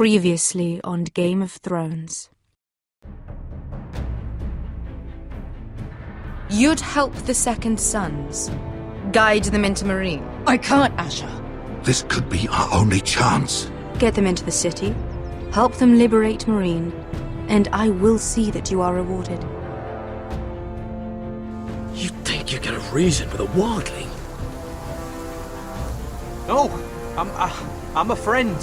Previously on Game of Thrones. You'd help the Second Sons. Guide them into Marine. I can't, Asher. This could be our only chance. Get them into the city. Help them liberate Marine. And I will see that you are rewarded. You think you get a reason with a wildling? No, I'm a friend.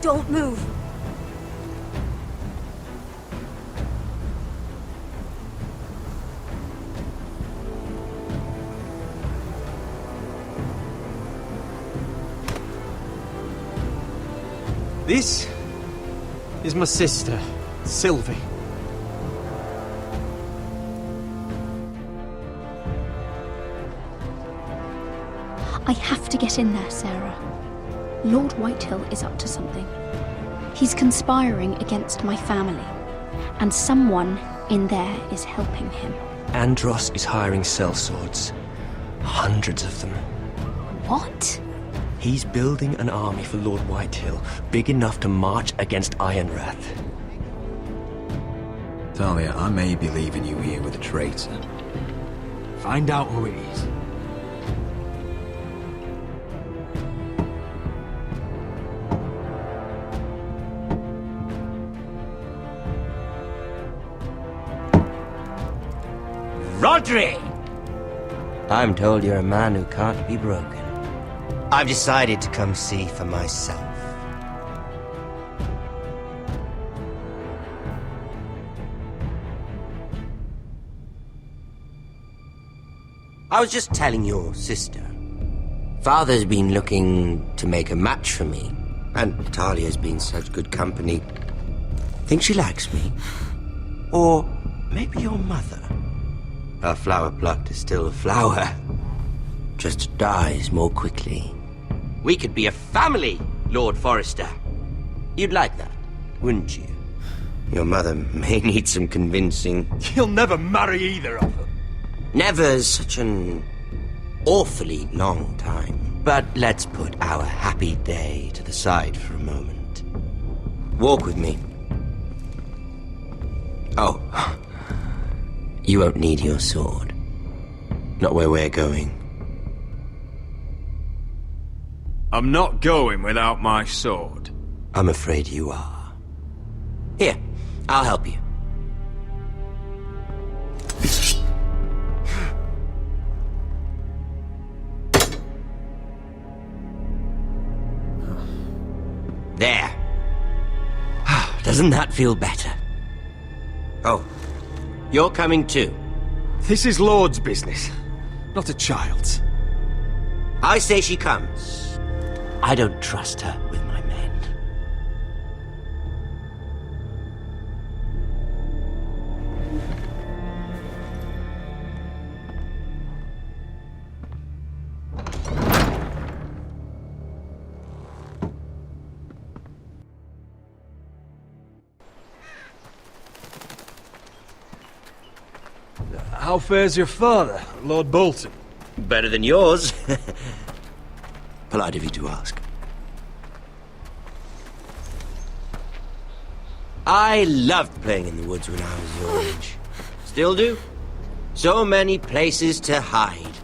Don't move. This is my sister, Sylvie. I have to get in there, Sarah. Lord Whitehill is up to something. He's conspiring against my family, and someone in there is helping him. Andros is hiring sellswords. Hundreds of them. What? He's building an army for Lord Whitehill, big enough to march against Ironrath. Talia, I may be leaving you here with a traitor. Find out who it is. Rodri! I'm told you're a man who can't be broken. I've decided to come see for myself. I was just telling your sister. Father's been looking to make a match for me, and Talia's been such good company. Think she likes me? Or maybe your mother? Her flower plucked is still a flower. Just dies more quickly. We could be a family, Lord Forrester. You'd like that, wouldn't you? Your mother may need some convincing. You'll never marry either of them. Never's such an awfully long time. But let's put our happy day to the side for a moment. Walk with me. Oh. You won't need your sword. Not where we're going. I'm not going without my sword. I'm afraid you are. Here, I'll help you. There. Doesn't that feel better? Oh. You're coming too. This is Lord's business, not a child's. I say she comes. I don't trust her with my men. How fares your father, Lord Bolton? Better than yours. Polite of you to ask. I loved playing in the woods when I was your age. Still do. So many places to hide.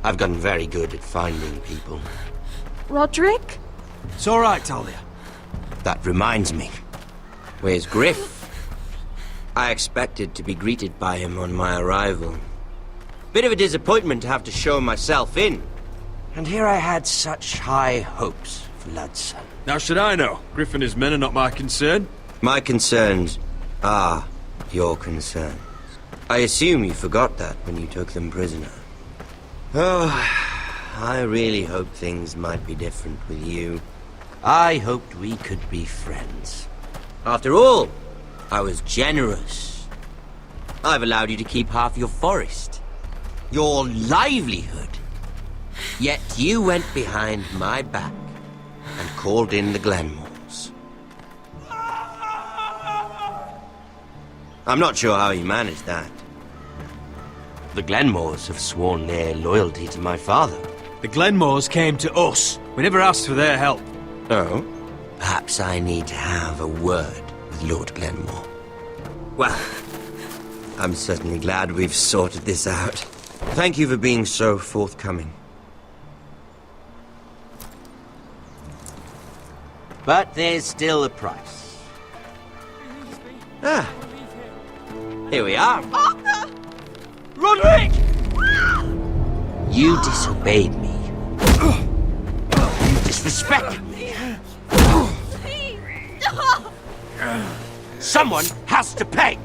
I've gotten very good at finding people. Roderick? It's all right, Talia. That reminds me. Where's Griff? I expected to be greeted by him on my arrival. Bit of a disappointment to have to show myself in. And here I had such high hopes for Ludson. Now should I know? Griff and his men are not my concern. My concerns are your concerns. I assume you forgot that when you took them prisoner. Oh, I really hoped things might be different with you. I hoped we could be friends. After all, I was generous. I've allowed you to keep half your forest. Your livelihood. Yet you went behind my back and called in the Glenmores. I'm not sure how he managed that. The Glenmores have sworn their loyalty to my father. The Glenmores came to us. We never asked for their help. Oh? Perhaps I need to have a word with Lord Glenmore. Well, I'm certainly glad we've sorted this out. Thank you for being so forthcoming. But there's still a price. Ah. Here we are. Arthur! Roderick! You disobeyed me. You disrespected me. Someone has to pay!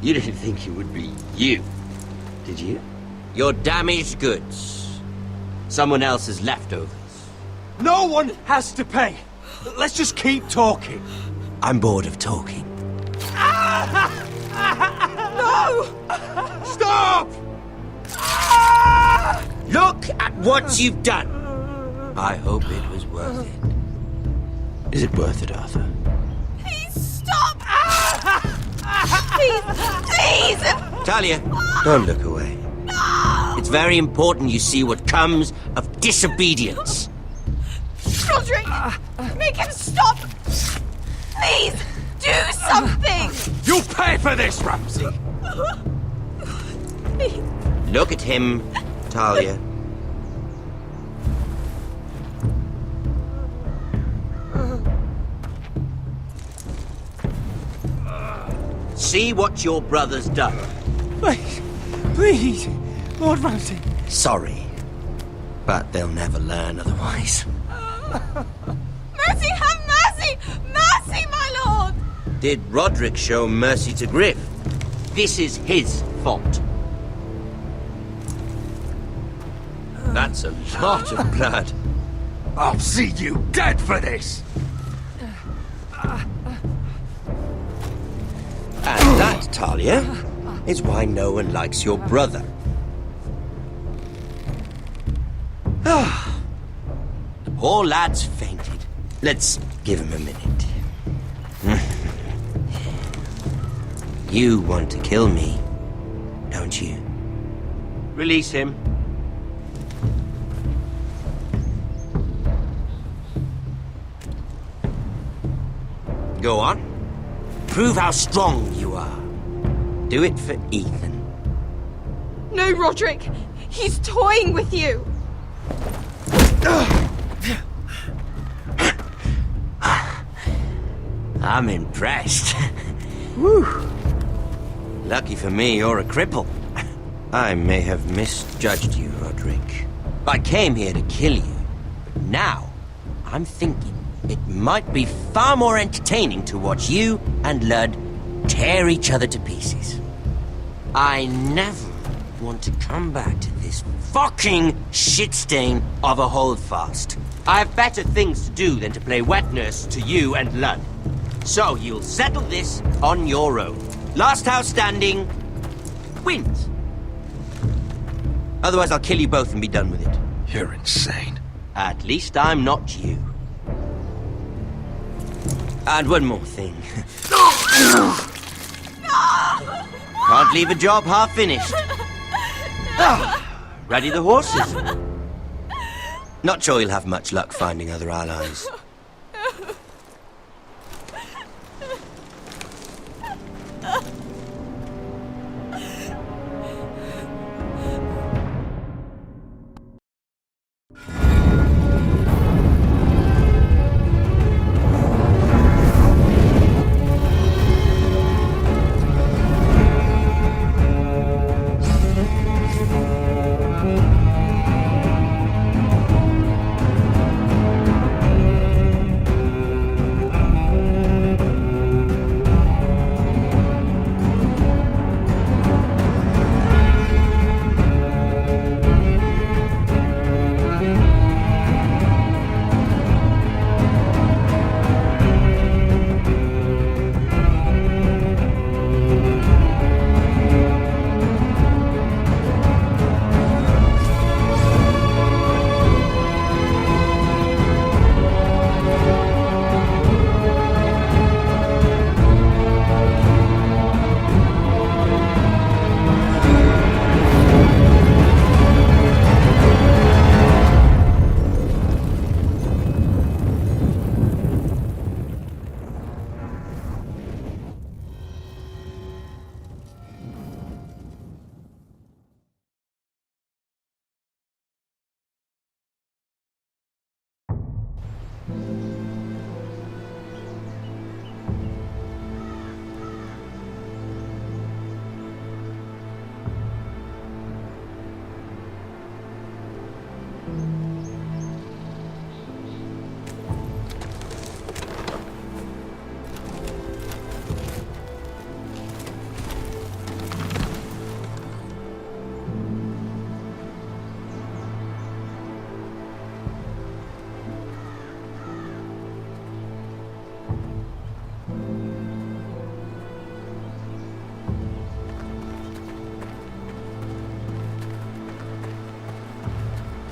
You didn't think it would be you, did you? Your damaged goods. Someone else's leftovers. No one has to pay. Let's just keep talking. I'm bored of talking. No! Stop! Look at what you've done! I hope it was worth it. Is it worth it, Arthur? Please stop! Please! Please! Talia, don't look away. No! It's very important you see what comes of disobedience. Roderick! Make him stop! Please! Do something! You'll pay for this, Ramsay! Please. Look at him, Talia. See what your brother's done. Please, Lord Ramsay. Sorry, but they'll never learn otherwise. Mercy, have mercy! Mercy, my lord! Did Roderick show mercy to Griff? This is his fault. That's a lot of blood. I'll see you dead for this! And that, Talia, is why no one likes your brother. The poor lad's fainted. Let's give him a minute. You want to kill me, don't you? Release him. Go on. Prove how strong you are. Do it for Ethan. No, Roderick! He's toying with you! I'm impressed. Whew. Lucky for me, you're a cripple. I may have misjudged you, Roderick. I came here to kill you, but now I'm thinking it might be far more entertaining to watch you and Ludd tear each other to pieces. I never want to come back to this fucking shit stain of a holdfast. I have better things to do than to play wet nurse to you and Ludd. So you'll settle this on your own. Last house standing wins. Otherwise I'll kill you both and be done with it. You're insane. At least I'm not you. And one more thing. Can't leave a job half finished. Ready the horses? Not sure you'll have much luck finding other allies.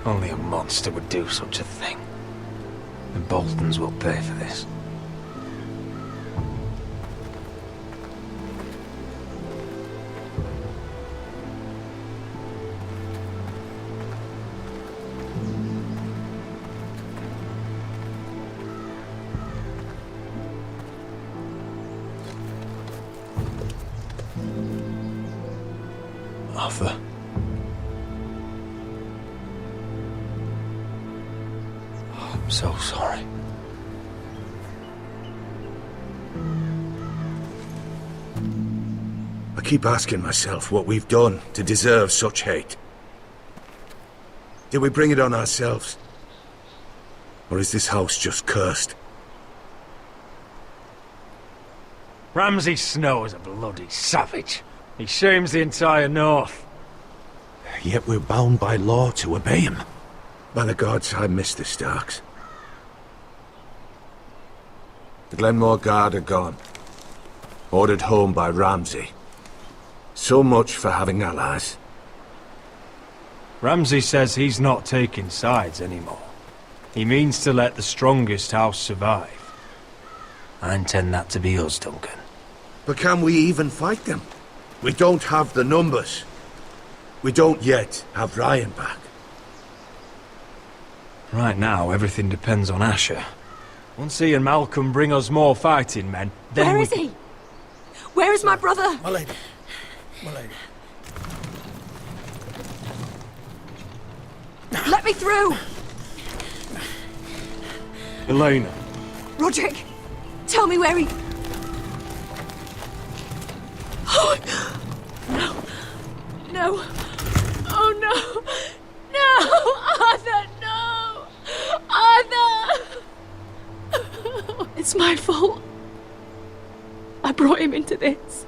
Only a monster would do such a thing. The Boltons will pay for this. Arthur. Oh, I'm so sorry. I keep asking myself what we've done to deserve such hate. Did we bring it on ourselves? Or is this house just cursed? Ramsay Snow is a bloody savage. He shames the entire North. Yet we're bound by law to obey him. By the gods, I miss the Starks. The Glenmore Guard are gone. Ordered home by Ramsay. So much for having allies. Ramsay says he's not taking sides anymore. He means to let the strongest house survive. I intend that to be us, Duncan. But can we even fight them? We don't have the numbers. We don't yet have Ryan back. Right now, everything depends on Asher. Once he and Malcolm bring us more fighting men, then Where is he? Where is my brother? My lady. My lady. Let me through! Elena. Roderick, tell me where he... Oh, no. No. Oh, no. No! Arthur, no! Arthur! It's my fault. I brought him into this.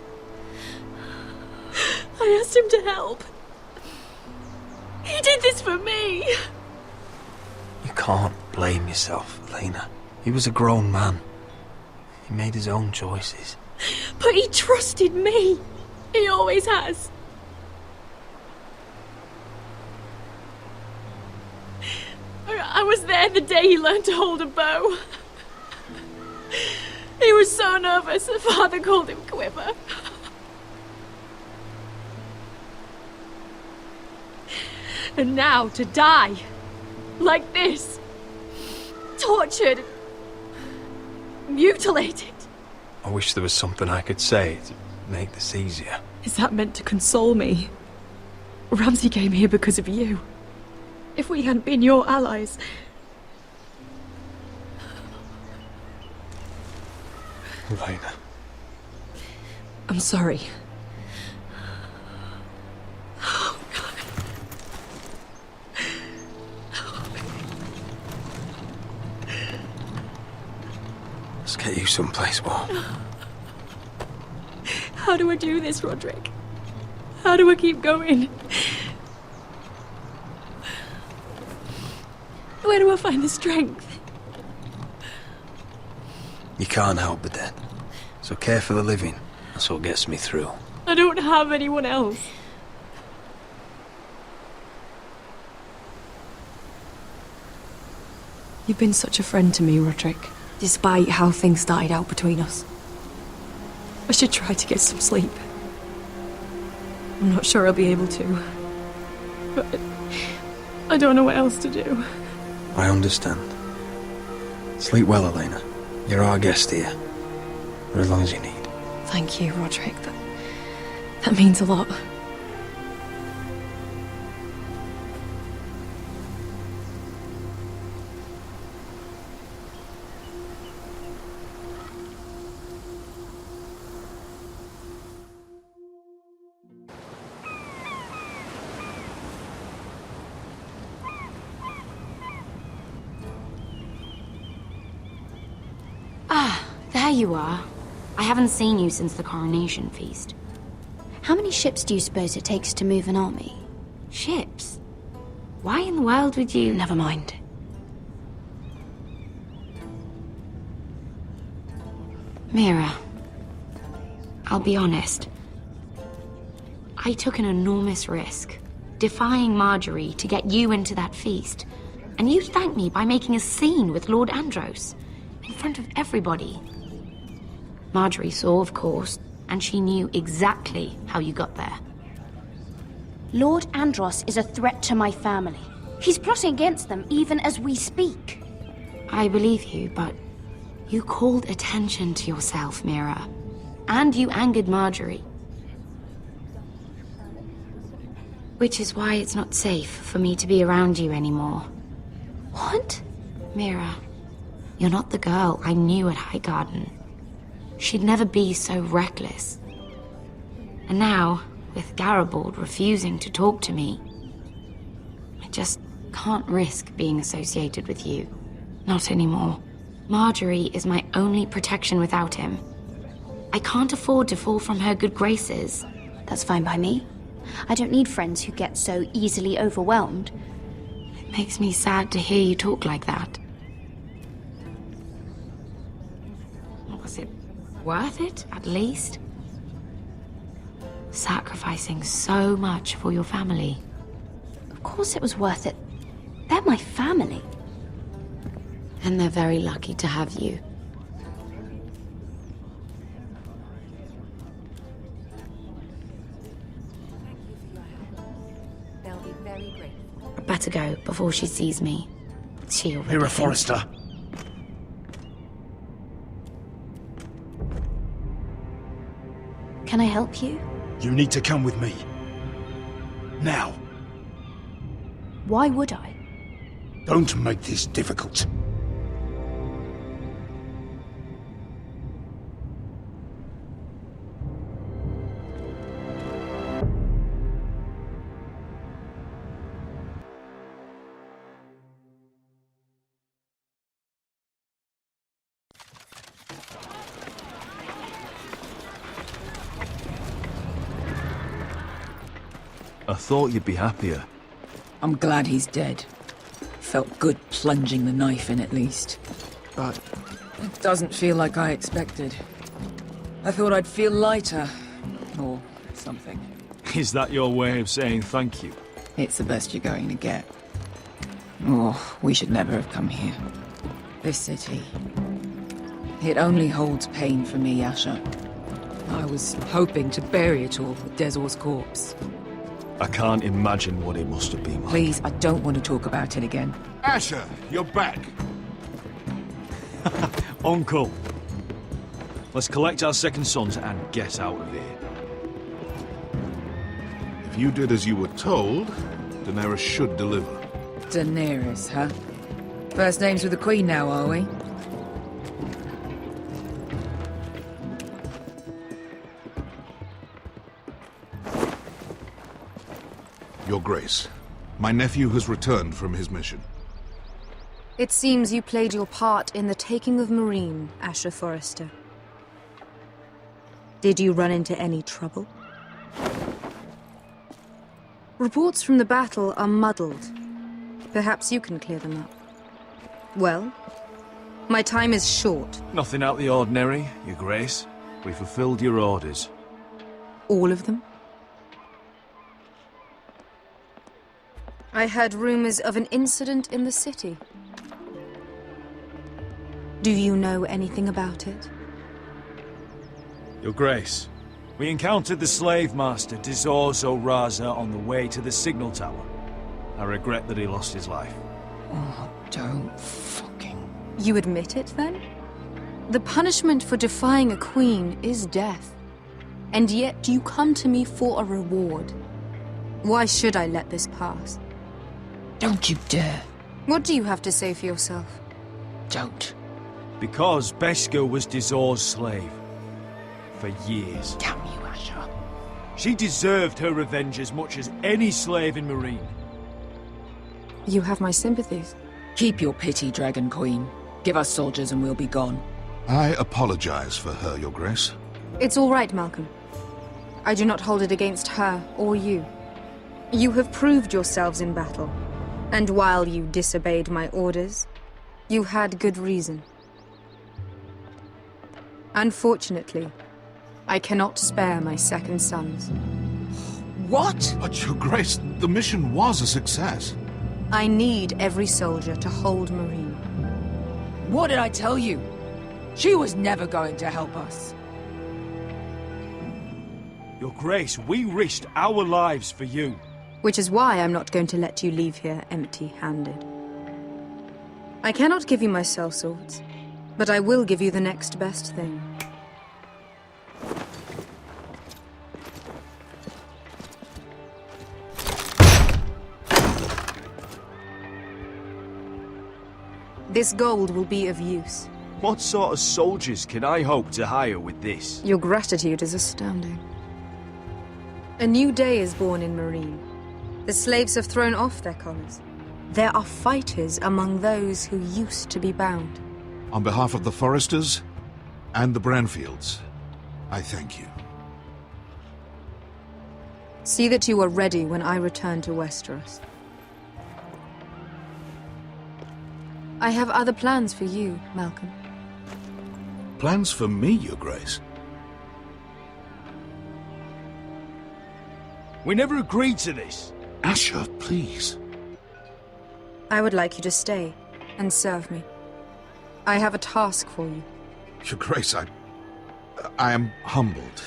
I asked him to help. He did this for me. You can't blame yourself, Elena. He was a grown man. He made his own choices. But he trusted me. He always has. I was there the day he learned to hold a bow. He was so nervous, the father called him Quiver. And now to die. Like this. Tortured. Mutilated. I wish there was something I could say to make this easier. Is that meant to console me? Ramsay came here because of you. If we hadn't been your allies... Elena. I'm sorry. Oh, God. Let's get you someplace warm. How do I do this, Roderick? How do I keep going? Where do I find the strength? You can't help the dead. So care for the living. That's what gets me through. I don't have anyone else. You've been such a friend to me, Roderick, despite how things started out between us. I should try to get some sleep. I'm not sure I'll be able to. But I don't know what else to do. I understand. Sleep well, Elena. You're our guest here. For as long as you need. Thank you, Roderick. That means a lot. There you are. I haven't seen you since the coronation feast. How many ships do you suppose it takes to move an army? Ships? Why in the world would you... Never mind. Mira, I'll be honest. I took an enormous risk. defying Marjorie to get you into that feast. And you thanked me by making a scene with Lord Andros, in front of everybody. Marjorie saw, of course, and she knew exactly how you got there. Lord Andros is a threat to my family. He's plotting against them even as we speak. I believe you, but you called attention to yourself, Mira. And you angered Marjorie. Which is why it's not safe for me to be around you anymore. What? Mira, you're not the girl I knew at Highgarden. She'd never be so reckless. And now, with Garibald refusing to talk to me, I just can't risk being associated with you. Not anymore. Marjorie is my only protection without him. I can't afford to fall from her good graces. That's fine by me. I don't need friends who get so easily overwhelmed. It makes me sad to hear you talk like that. Was it worth it, at least? Sacrificing so much for your family. Of course it was worth it. They're my family. And they're very lucky to have you. They'll be very grateful. I better go before she sees me. She already Mira thinks- Forrester. Can I help you? You need to come with me. Now. Why would I? Don't make this difficult. I thought you'd be happier. I'm glad he's dead. Felt good plunging the knife in at least. But it doesn't feel like I expected. I thought I'd feel lighter. Or something. Is that your way of saying thank you? It's the best you're going to get. Oh, we should never have come here. This city. It only holds pain for me, Asher. I was hoping to bury it all with Dezor's corpse. I can't imagine what it must have been like. Please, I don't want to talk about it again. Asher, you're back. Uncle. Let's collect our second sons and get out of here. If you did as you were told, Daenerys should deliver. Daenerys, huh? First names with the Queen now, are we? Your Grace, my nephew has returned from his mission. It seems you played your part in the taking of Marine, Asher Forrester. Did you run into any trouble? Reports from the battle are muddled. Perhaps you can clear them up. Well, my time is short. Nothing out of the ordinary, Your Grace. We fulfilled your orders. All of them? I heard rumors of an incident in the city. Do you know anything about it? Your Grace, we encountered the slave master Dizor Zoraza on the way to the signal tower. I regret that he lost his life. Oh, don't fucking... You admit it, then? The punishment for defying a queen is death. And yet you come to me for a reward. Why should I let this pass? Don't you dare. What do you have to say for yourself? Don't. Because Beskha was Dizor's slave. For years. Damn you, Asher. She deserved her revenge as much as any slave in Marine. You have my sympathies. Keep your pity, Dragon Queen. Give us soldiers and we'll be gone. I apologize for her, Your Grace. It's all right, Malcolm. I do not hold it against her or you. You have proved yourselves in battle. And while you disobeyed my orders, you had good reason. Unfortunately, I cannot spare my second sons. What? But, Your Grace, the mission was a success. I need every soldier to hold Marine. What did I tell you? She was never going to help us. Your Grace, we risked our lives for you. Which is why I'm not going to let you leave here empty-handed. I cannot give you my sellswords, but I will give you the next best thing. This gold will be of use. What sort of soldiers can I hope to hire with this? Your gratitude is astounding. A new day is born in Marine. The slaves have thrown off their collars. There are fighters among those who used to be bound. On behalf of the Forresters and the Branfields, I thank you. See that you are ready when I return to Westeros. I have other plans for you, Malcolm. Plans for me, Your Grace? We never agreed to this. Asher, please. I would like you to stay and serve me. I have a task for you. Your Grace, I am humbled,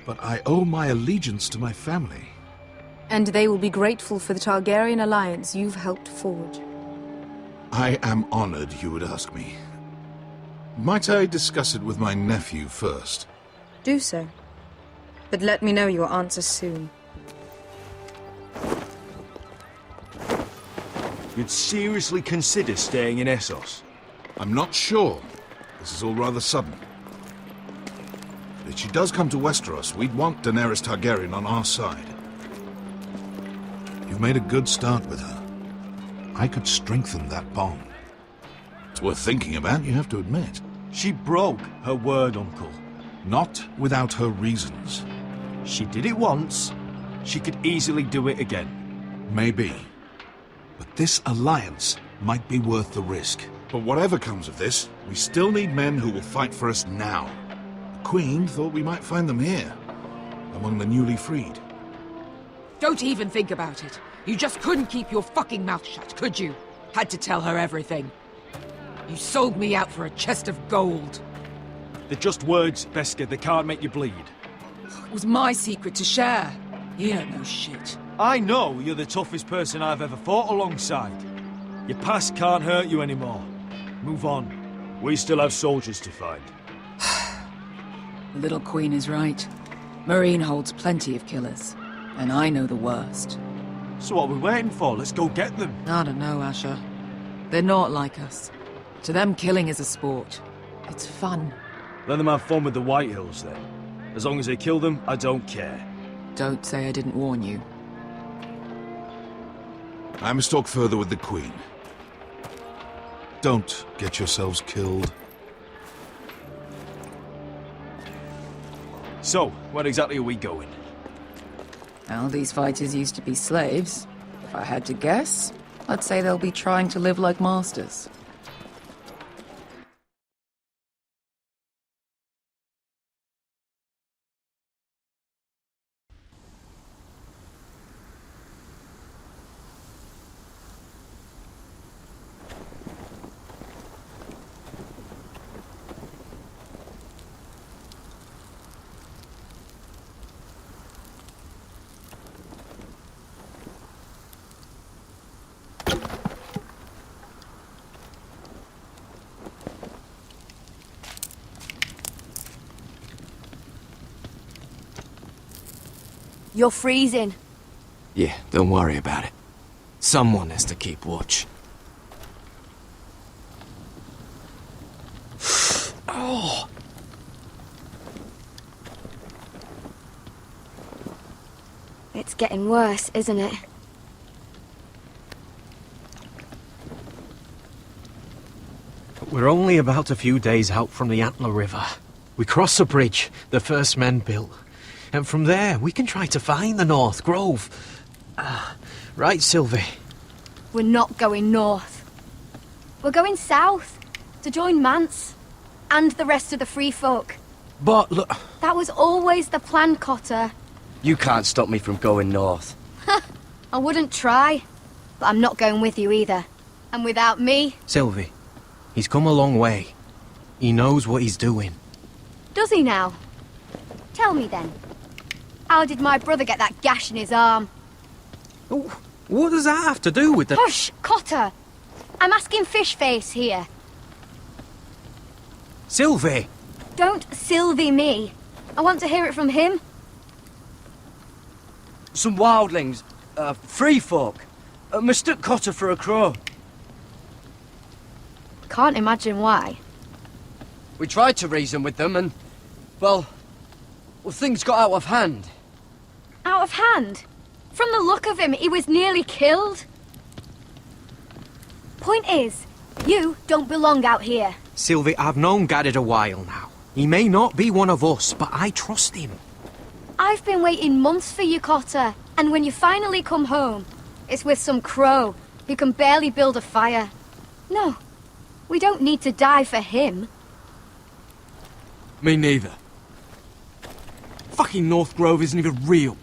but I owe my allegiance to my family. And they will be grateful for the Targaryen alliance you've helped forge. I am honored you would ask me. Might I discuss it with my nephew first? Do so. But let me know your answer soon. You'd seriously consider staying in Essos? I'm not sure. This is all rather sudden. But if she does come to Westeros, we'd want Daenerys Targaryen on our side. You've made a good start with her. I could strengthen that bond. It's worth thinking about, you have to admit. She broke her word, Uncle. Not without her reasons. She did it once. She could easily do it again. Maybe. But this alliance might be worth the risk. But whatever comes of this, we still need men who will fight for us now. The Queen thought we might find them here, among the newly freed. Don't even think about it. You just couldn't keep your fucking mouth shut, could you? Had to tell her everything. You sold me out for a chest of gold. They're just words, Beskar. They can't make you bleed. It was my secret to share. You don't know shit. I know you're the toughest person I've ever fought alongside. Your past can't hurt you anymore. Move on. We still have soldiers to find. The little Queen is right. Marine holds plenty of killers. And I know the worst. So what are we waiting for? Let's go get them. I don't know, Asher. They're not like us. To them, killing is a sport. It's fun. Let them have fun with the Whitehills, then. As long as they kill them, I don't care. Don't say I didn't warn you. I must talk further with the Queen. Don't get yourselves killed. So, where exactly are we going? Well, these fighters used to be slaves. If I had to guess, I'd say they'll be trying to live like masters. You're freezing. Yeah, don't worry about it. Someone has to keep watch. Oh! It's getting worse, isn't it? We're only about a few days out from the Antler River. We cross a bridge the first men built. And from there, we can try to find the North Grove. Right, Sylvie? We're not going north. We're going south, to join Mance, and the rest of the Free Folk. But look... That was always the plan, Cotter. You can't stop me from going north. I wouldn't try, but I'm not going with you either. And without me... Sylvie, he's come a long way. He knows what he's doing. Does he now? Tell me then. How did my brother get that gash in his arm? Oh, what does that have to do with the... Hush, Cotter! I'm asking Fishface here. Sylvie! Don't Sylvie me. I want to hear it from him. Some wildlings, free folk, mistook Cotter for a crow. Can't imagine why. We tried to reason with them and, well, things got out of hand. Out of hand? From the look of him, he was nearly killed. Point is, you don't belong out here. Sylvie, I've known Garrett a while now. He may not be one of us, but I trust him. I've been waiting months for you, Cotter. And when you finally come home, it's with some crow who can barely build a fire. No, we don't need to die for him. Me neither. Fucking North Grove isn't even real.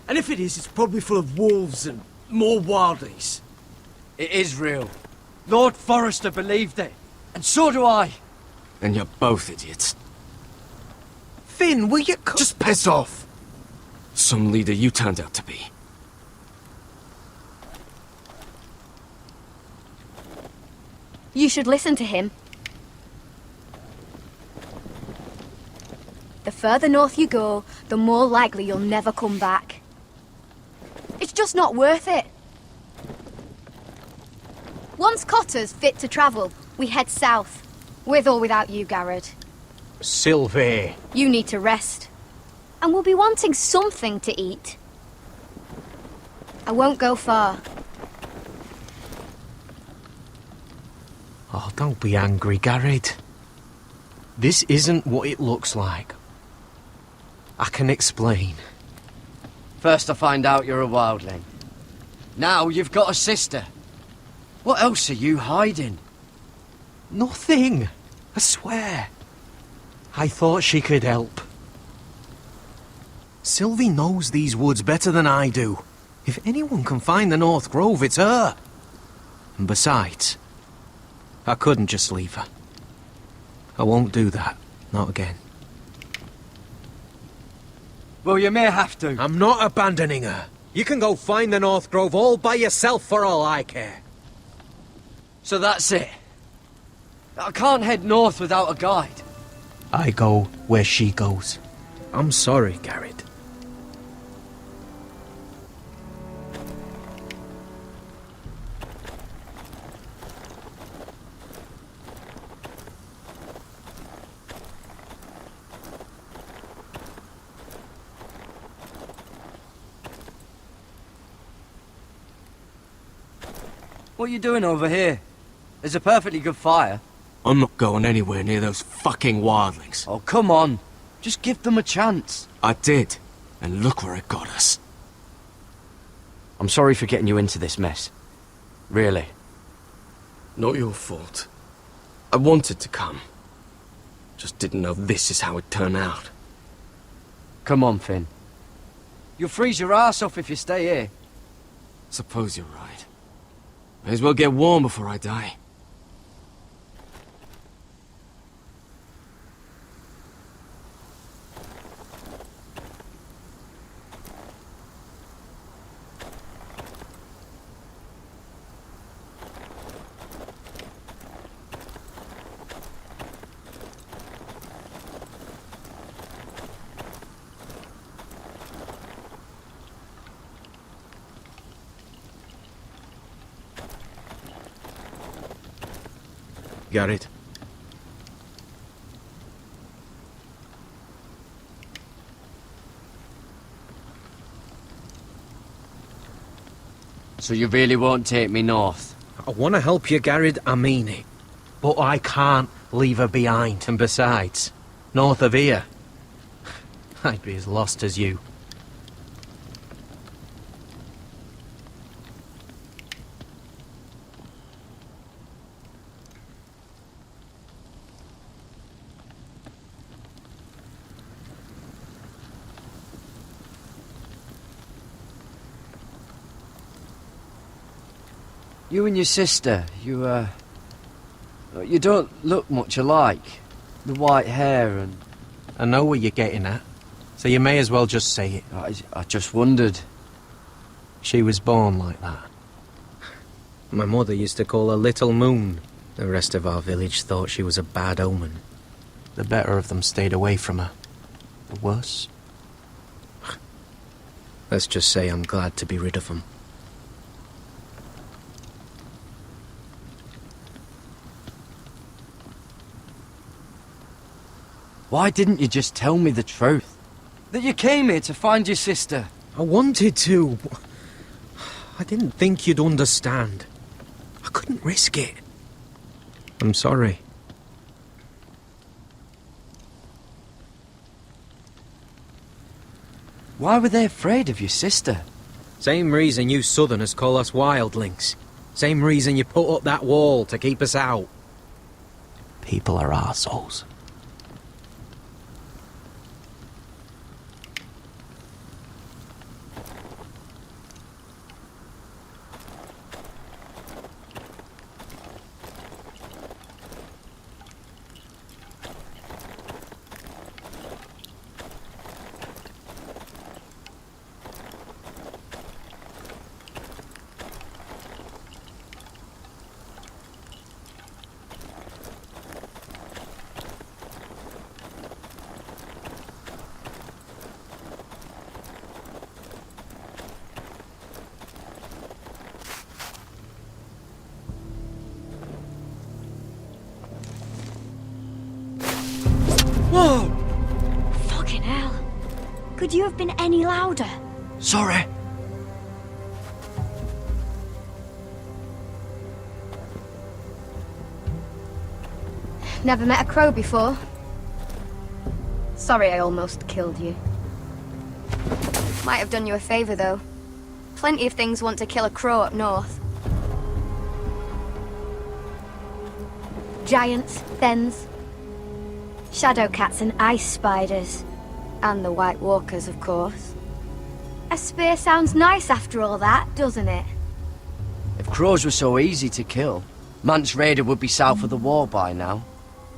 And if it is, it's probably full of wolves and more wildlings. It is real. Lord Forrester believed it. And so do I. And you're both idiots. Finn, will you... Just piss off! Some leader you turned out to be. You should listen to him. The further north you go, the more likely you'll never come back. It's just not worth it. Once Cotter's fit to travel, we head south. With or without you, Garrett. Sylvie. You need to rest. And we'll be wanting something to eat. I won't go far. Oh, don't be angry, Garrett. This isn't what it looks like. I can explain. First I find out you're a wildling. Now you've got a sister. What else are you hiding? Nothing. I swear. I thought she could help. Sylvie knows these woods better than I do. If anyone can find the North Grove, it's her. And besides, I couldn't just leave her. I won't do that. Not again. Well, you may have to. I'm not abandoning her. You can go find the North Grove all by yourself for all I care. So that's it. I can't head north without a guide. I go where she goes. I'm sorry, Garrett. What are you doing over here? There's a perfectly good fire. I'm not going anywhere near those fucking wildlings. Oh, come on. Just give them a chance. I did. And look where it got us. I'm sorry for getting you into this mess. Really. Not your fault. I wanted to come. Just didn't know this is how it'd turn out. Come on, Finn. You'll freeze your ass off if you stay here. Suppose you're right. May as well get warm before I die. Garrett. So you really won't take me north? I want to help you, Garrett, I mean it. But I can't leave her behind. And besides, north of here, I'd be as lost as you. You and your sister, you don't look much alike. The white hair and... I know what you're getting at, so you may as well just say it. I just wondered. She was born like that. My mother used to call her Little Moon. The rest of our village thought she was a bad omen. The better of them stayed away from her. The worse? Let's just say I'm glad to be rid of them. Why didn't you just tell me the truth? That you came here to find your sister? I wanted to. I didn't think you'd understand. I couldn't risk it. I'm sorry. Why were they afraid of your sister? Same reason you Southerners call us wildlings. Same reason you put up that wall to keep us out. People are arseholes. Whoa! Fucking hell. Could you have been any louder? Sorry. Never met a crow before. Sorry I almost killed you. Might have done you a favor, though. Plenty of things want to kill a crow up north. Giants, thens, shadow cats and ice spiders. And the White Walkers, of course. A spear sounds nice after all that, doesn't it? If crows were so easy to kill, Mance Raider would be south of the wall by now.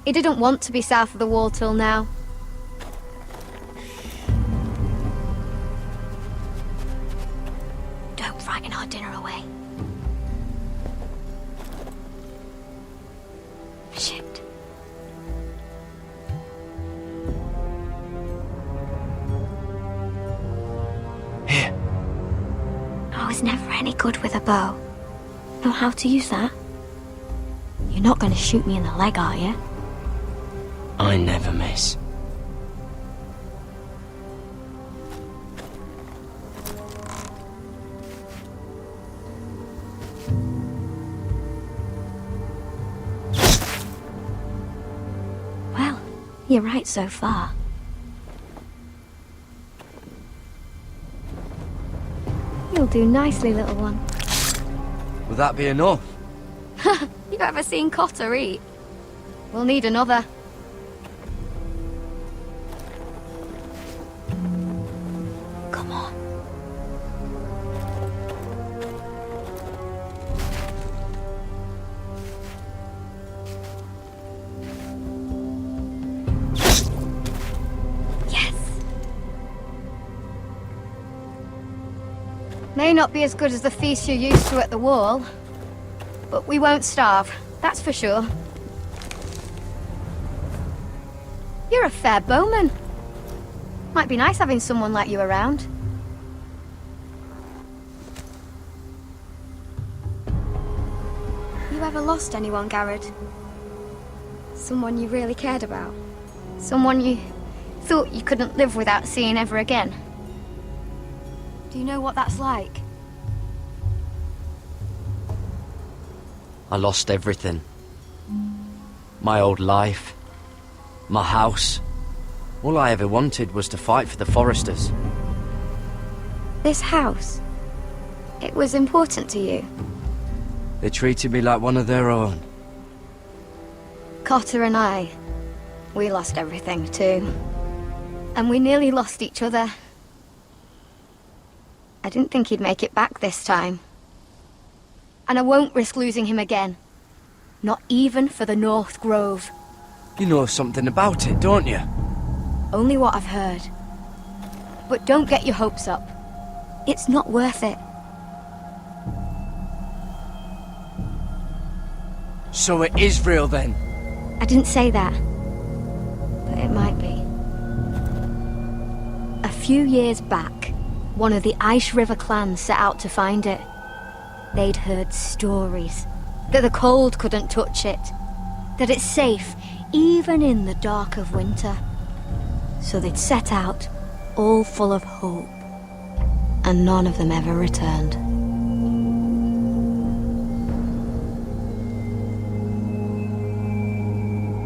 He didn't want to be south of the wall till now. Don't frighten our dinner away. Shit. Here. I was never any good with a bow. Know how to use that? You're not going to shoot me in the leg, are you? I never miss. Well, you're right so far. You'll do nicely, little one. Will that be enough? You ever seen Cotter eat? We'll need another. Come on. Yes! May not be as good as the feast you're used to at the wall, but we won't starve, that's for sure. You're a fair bowman. Might be nice having someone like you around. You ever lost anyone, Garrett? Someone you really cared about? Someone you thought you couldn't live without seeing ever again? Do you know what that's like? I lost everything. My old life. My house. All I ever wanted was to fight for the Forresters. This house, it was important to you. They treated me like one of their own. Cotter and I, we lost everything too. And we nearly lost each other. I didn't think he'd make it back this time. And I won't risk losing him again. Not even for the North Grove. You know something about it, don't you? Only what I've heard. But don't get your hopes up. It's not worth it. So it is real then? I didn't say that. But it might be. A few years back, one of the Ice River clans set out to find it. They'd heard stories that the cold couldn't touch it, that it's safe even in the dark of winter. So they'd set out, all full of hope, and none of them ever returned.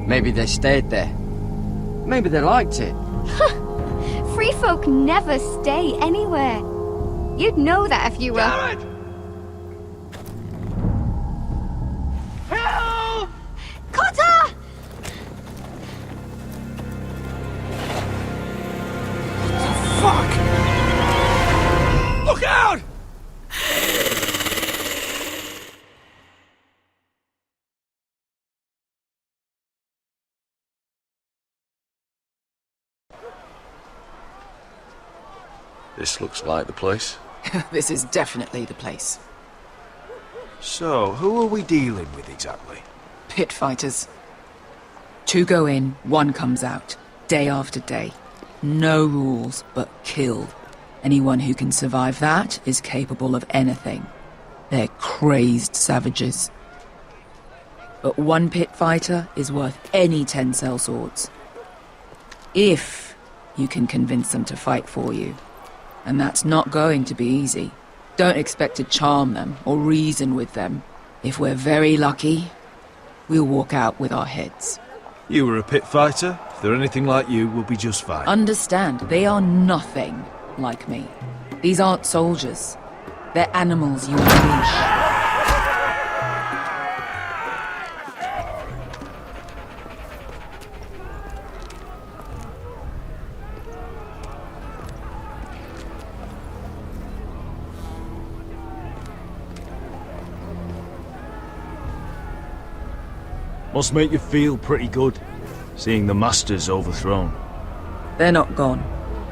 Maybe they stayed there. Maybe they liked it. Free folk never stay anywhere. You'd know that if you were... Garrett! Help! Cotter! Fuck! Look out! This looks like the place. This is definitely the place. So, who are we dealing with exactly? Pit fighters. 2 go in, 1 comes out. Day after day. No rules, but kill. Anyone who can survive that is capable of anything. They're crazed savages. But 1 pit fighter is worth any 10 sellswords. If you can convince them to fight for you. And that's not going to be easy. Don't expect to charm them or reason with them. If we're very lucky, we'll walk out with our heads. You were a pit fighter. If they're anything like you, we'll be just fine. Understand, they are nothing like me. These aren't soldiers. They're animals you unleash. Must make you feel pretty good, seeing the Masters overthrown. They're not gone.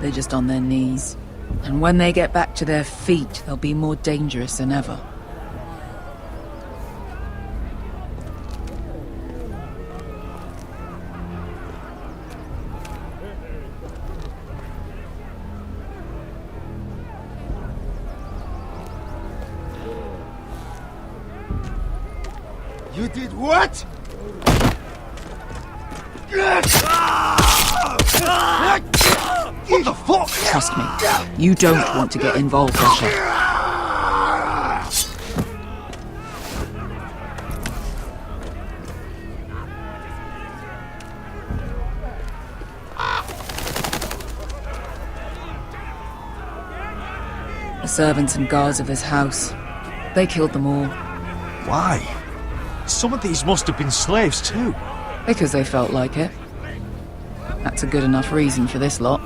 They're just on their knees. And when they get back to their feet, they'll be more dangerous than ever. You did what? What the fuck? Trust me, you don't want to get involved, Asher. The servants and guards of this house, they killed them all. Why? Some of these must have been slaves too. Because they felt like it. That's a good enough reason for this lot.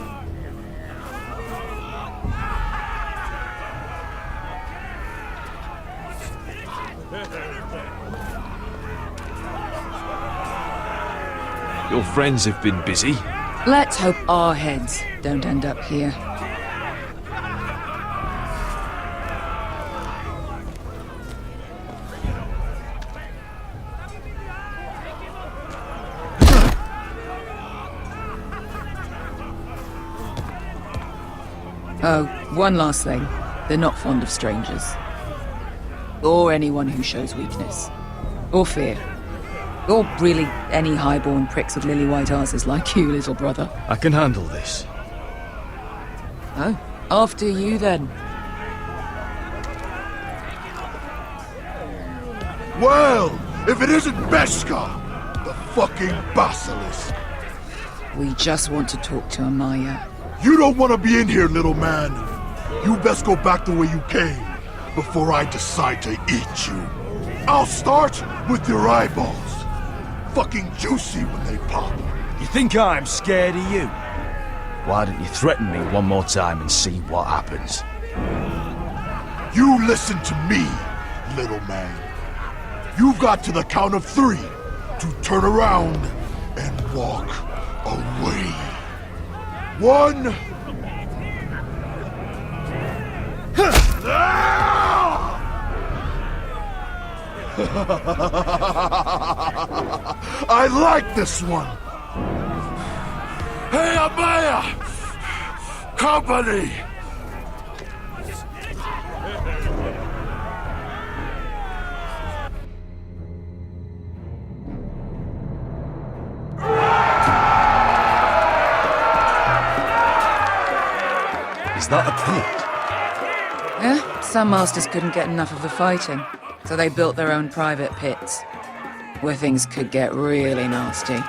Your friends have been busy. Let's hope our heads don't end up here. Oh, one last thing. They're not fond of strangers. Or anyone who shows weakness. Or fear. Or really any highborn pricks with lily-white asses like you, little brother. I can handle this. Oh, after you then. Well, if it isn't Beskar, the fucking basilisk. We just want to talk to Amaya. You don't want to be in here, little man. You best go back the way you came before I decide to eat you. I'll start with your eyeballs. Fucking juicy when they pop. You think I'm scared of you? Why don't you threaten me one more time and see what happens? You listen to me, little man. You've got to the count of 3 to turn around and walk away. 1. I like this one. Hey, Amaya! Company! Is that a pit? Yeah, some masters couldn't get enough of the fighting, so they built their own private pits, where things could get really nasty.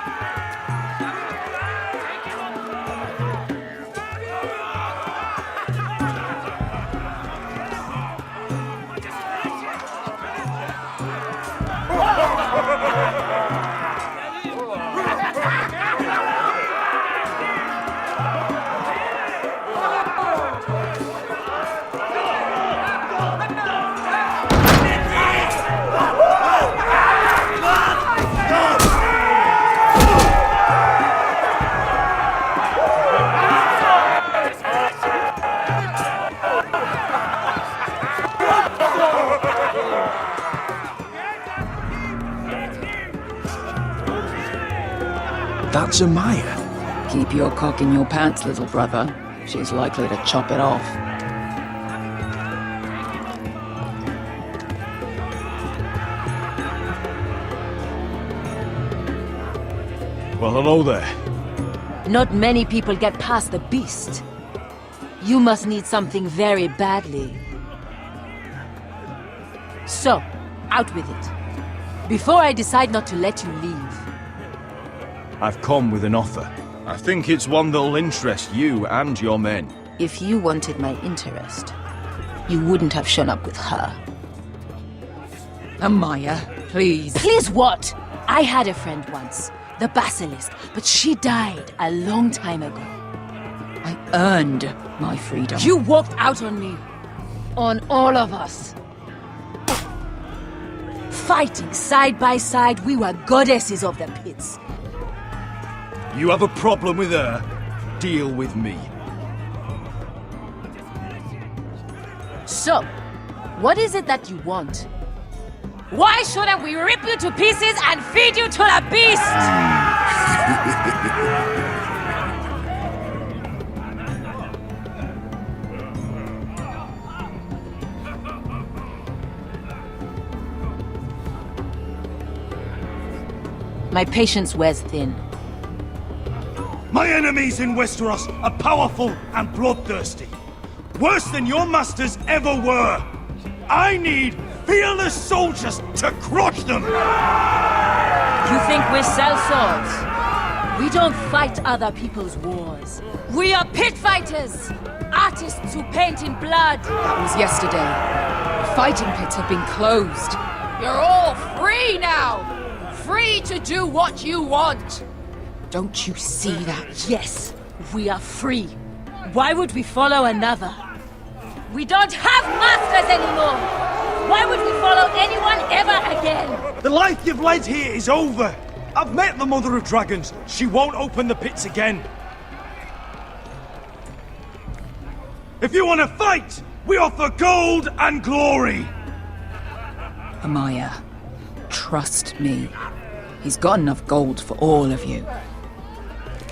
That's Amaya. Keep your cock in your pants, little brother. She's likely to chop it off. Well, hello there. Not many people get past the beast. You must need something very badly. So, out with it. Before I decide not to let you leave. I've come with an offer. I think it's one that'll interest you and your men. If you wanted my interest, you wouldn't have shown up with her. Amaya, please. Please what? I had a friend once, the Basilisk, but she died a long time ago. I earned my freedom. You walked out on me. On all of us. Fighting side by side, we were goddesses of the pits. You have a problem with her? Deal with me. So, what is it that you want? Why shouldn't we rip you to pieces and feed you to the beast? My patience wears thin. My enemies in Westeros are powerful and bloodthirsty. Worse than your masters ever were. I need fearless soldiers to crush them! You think we sell swords? We don't fight other people's wars. We are pit fighters! Artists who paint in blood! That was yesterday. The fighting pits have been closed. You're all free now! Free to do what you want! Don't you see that? Yes, we are free. Why would we follow another? We don't have masters anymore! Why would we follow anyone ever again? The life you've led here is over! I've met the Mother of Dragons. She won't open the pits again. If you want to fight, we offer gold and glory! Amaya, trust me. He's got enough gold for all of you.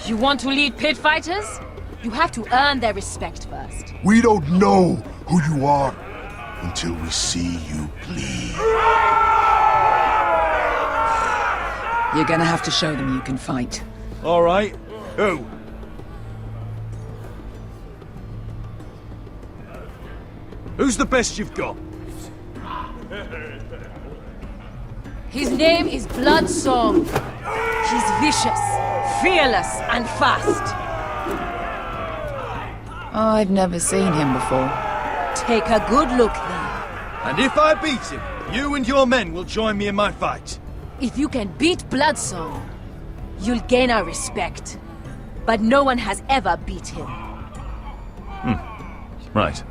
You want to lead pit fighters? You have to earn their respect first. We don't know who you are until we see you bleed. You're gonna have to show them you can fight. All right. Who? Who's the best you've got? His name is Bloodsong. He's vicious, fearless, and fast. I've never seen him before. Take a good look then. And if I beat him, you and your men will join me in my fight. If you can beat Bloodsong, you'll gain our respect. But no one has ever beat him. Right.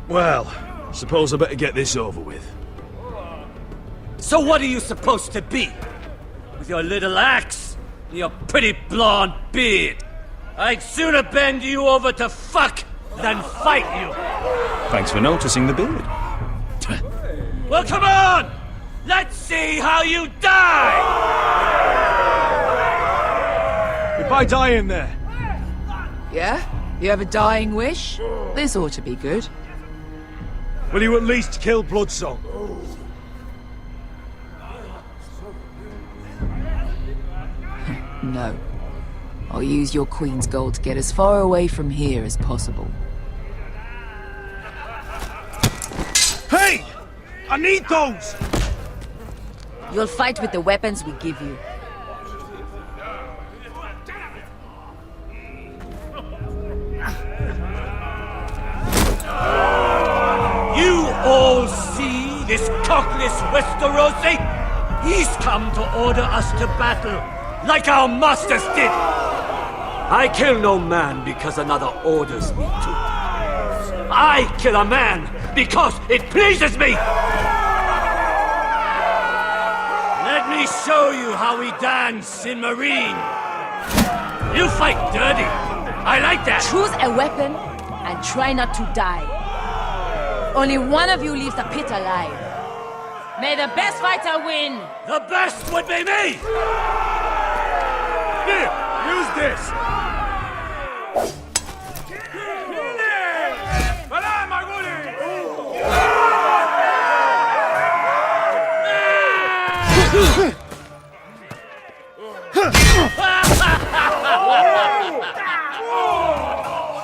Well, suppose I better get this over with. So what are you supposed to be? With your little axe and your pretty blonde beard? I'd sooner bend you over to fuck than fight you. Thanks for noticing the beard. Well, come on! Let's see how you die! If I die in there. Yeah? You have a dying wish? This ought to be good. Will you at least kill Bloodsong? No. I'll use your Queen's gold to get as far away from here as possible. Hey! I need those! You'll fight with the weapons we give you. You all see this cockless Westerosi? He's come to order us to battle, like our masters did! I kill no man because another orders me to. I kill a man because it pleases me! Let me show you how we dance in Marine. You fight dirty. I like that. Choose a weapon and try not to die. Only one of you leaves the pit alive. May the best fighter win! The best would be me! Here, use this!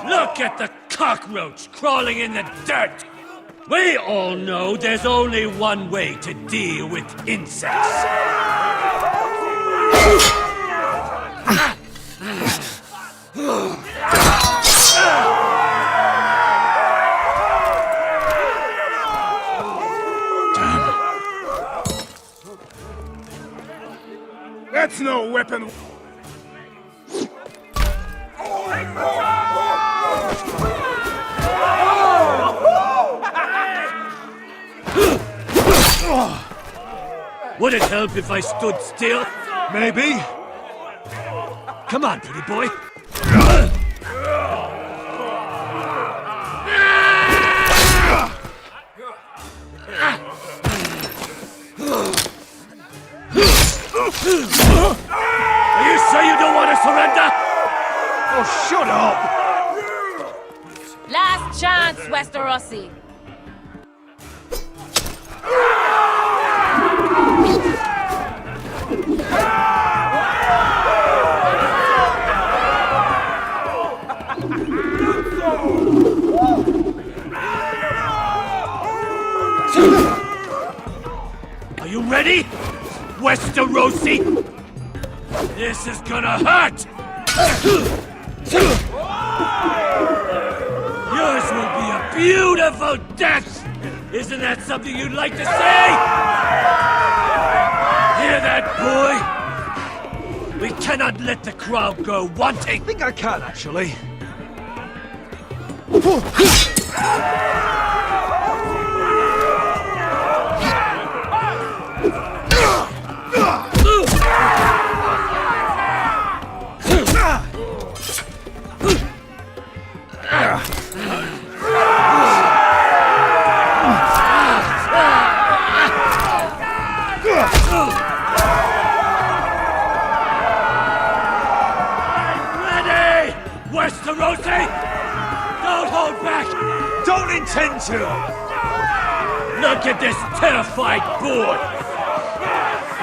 Look at the cockroach crawling in the dirt! We all know there's only one way to deal with insects. That's no weapon! Would it help if I stood still? Maybe. Come on, pretty boy. Are you sure you don't want to surrender? Oh, shut up! Last chance, Westerosi. Are you ready, Westerosi? This is gonna hurt! Yours will be a beautiful death! Isn't that something you'd like to say? Hear that, boy? We cannot let the crowd go wanting! I think I can, actually. Ready, Westerosi? Don't hold back! Don't intend to! Look at this terrified boy!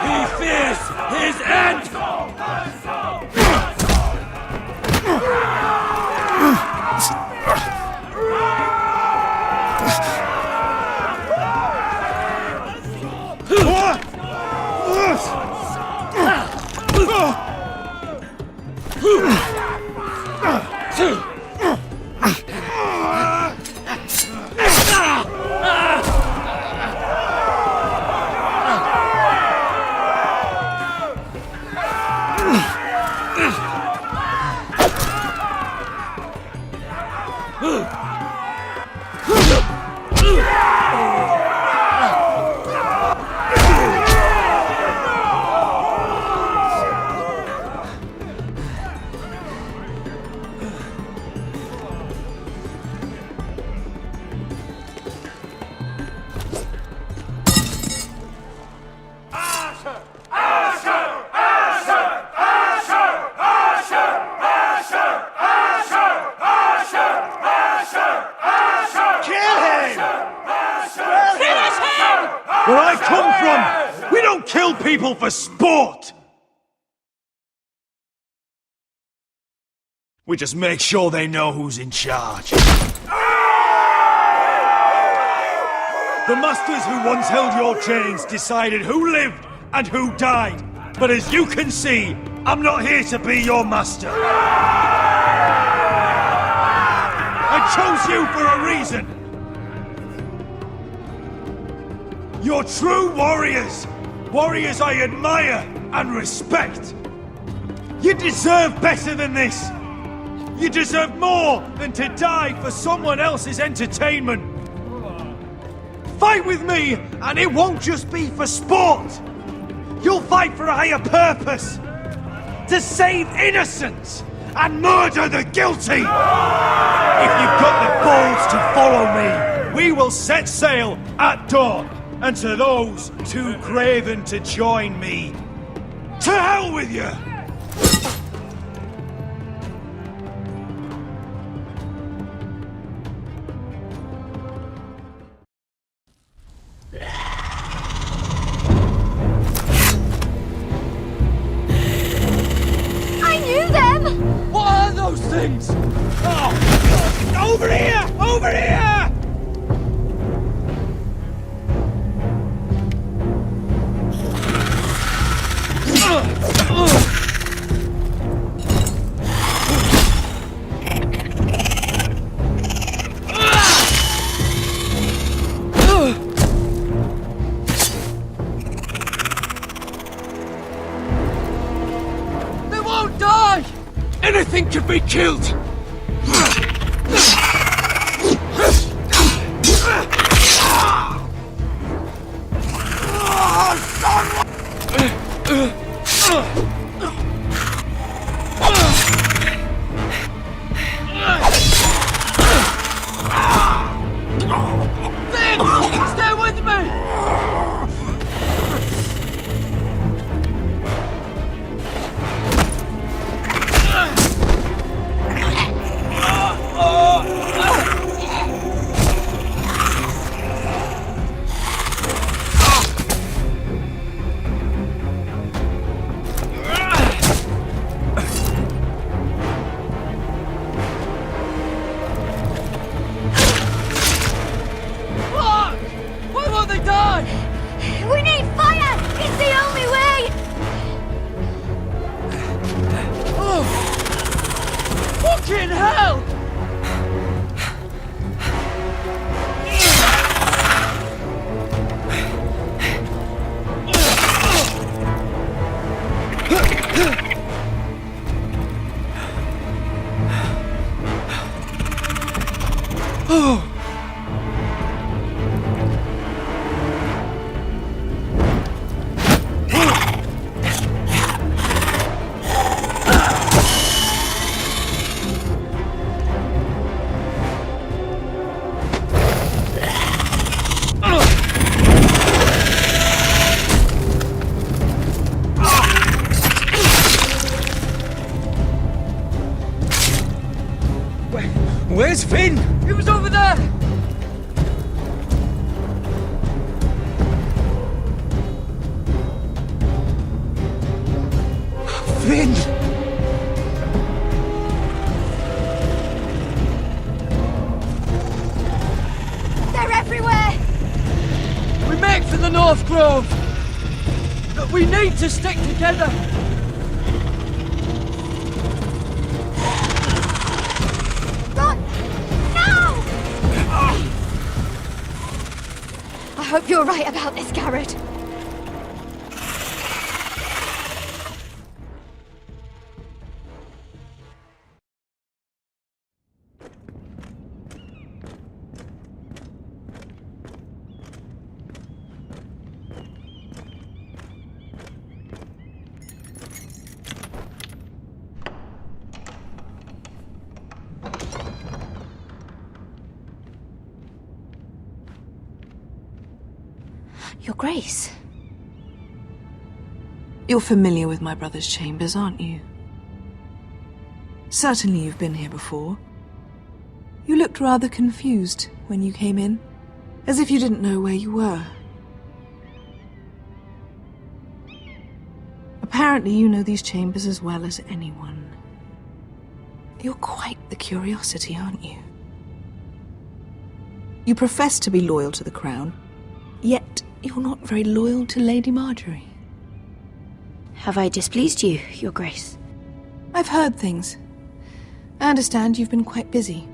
He fears his end! Where I come from, we don't kill people for sport! We just make sure they know who's in charge. The masters who once held your chains decided who lived and who died. But as you can see, I'm not here to be your master. I chose you for a reason. You're true warriors. Warriors I admire and respect. You deserve better than this. You deserve more than to die for someone else's entertainment. Fight with me, and it won't just be for sport. You'll fight for a higher purpose. To save innocents and murder the guilty. If you've got the balls to follow me, we will set sail at dawn. And to those too craven to join me, to hell with you! What are those things? Oh! Over here! Over here! They won't die! Anything can be killed! Finn! Stay with me! Why won't they die? We need fire! It's the only way! Oh! Fucking hell! Oh! Where's Finn? He was over there! Finn! They're everywhere! We make for the North Grove! But we need to stick together! I hope you're right about this, Garrett. Your Grace. You're familiar with my brother's chambers, aren't you? Certainly you've been here before. You looked rather confused when you came in, as if you didn't know where you were. Apparently you know these chambers as well as anyone. You're quite the curiosity, aren't you? You profess to be loyal to the crown, yet you're not very loyal to Lady Marjorie. Have I displeased you, Your Grace? I've heard things. I understand you've been quite busy.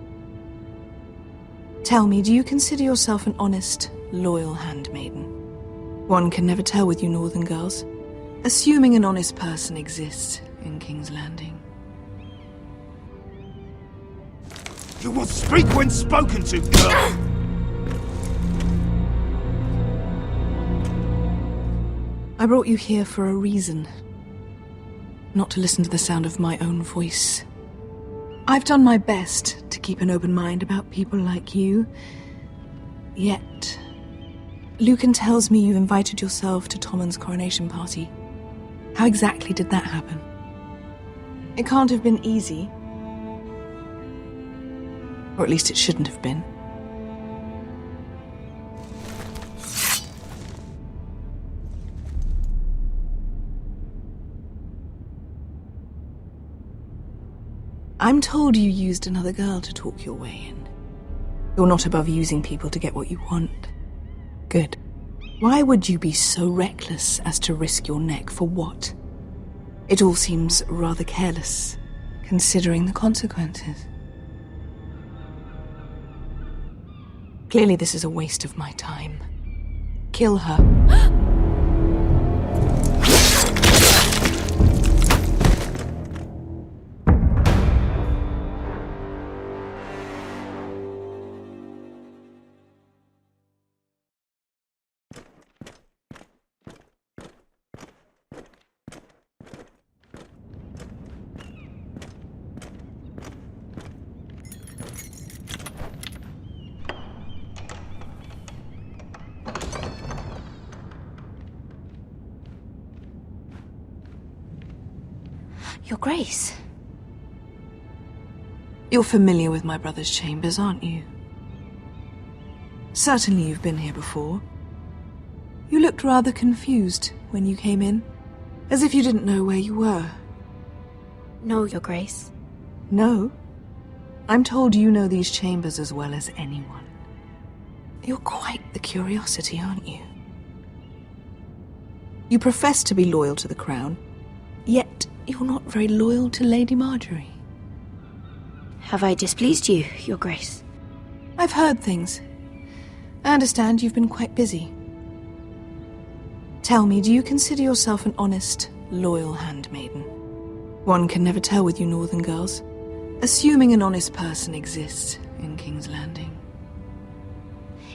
Tell me, do you consider yourself an honest, loyal handmaiden? One can never tell with you northern girls. Assuming an honest person exists in King's Landing. You will speak when spoken to, girl! I brought you here for a reason. Not to listen to the sound of my own voice. I've done my best to keep an open mind about people like you. Yet, Lucan tells me you've invited yourself to Tommen's coronation party. How exactly did that happen? It can't have been easy. Or at least it shouldn't have been. I'm told you used another girl to talk your way in. You're not above using people to get what you want. Good. Why would you be so reckless as to risk your neck for what? It all seems rather careless, considering the consequences. Clearly this is a waste of my time. Kill her. Your Grace. You're familiar with my brother's chambers, aren't you? Certainly you've been here before. You looked rather confused when you came in, as if you didn't know where you were. No, Your Grace. No? I'm told you know these chambers as well as anyone. You're quite the curiosity, aren't you? You profess to be loyal to the crown, yet you're not very loyal to Lady Marjorie. Have I displeased you, Your Grace? I've heard things. I understand you've been quite busy. Tell me, do you consider yourself an honest, loyal handmaiden? One can never tell with you northern girls. Assuming an honest person exists in King's Landing.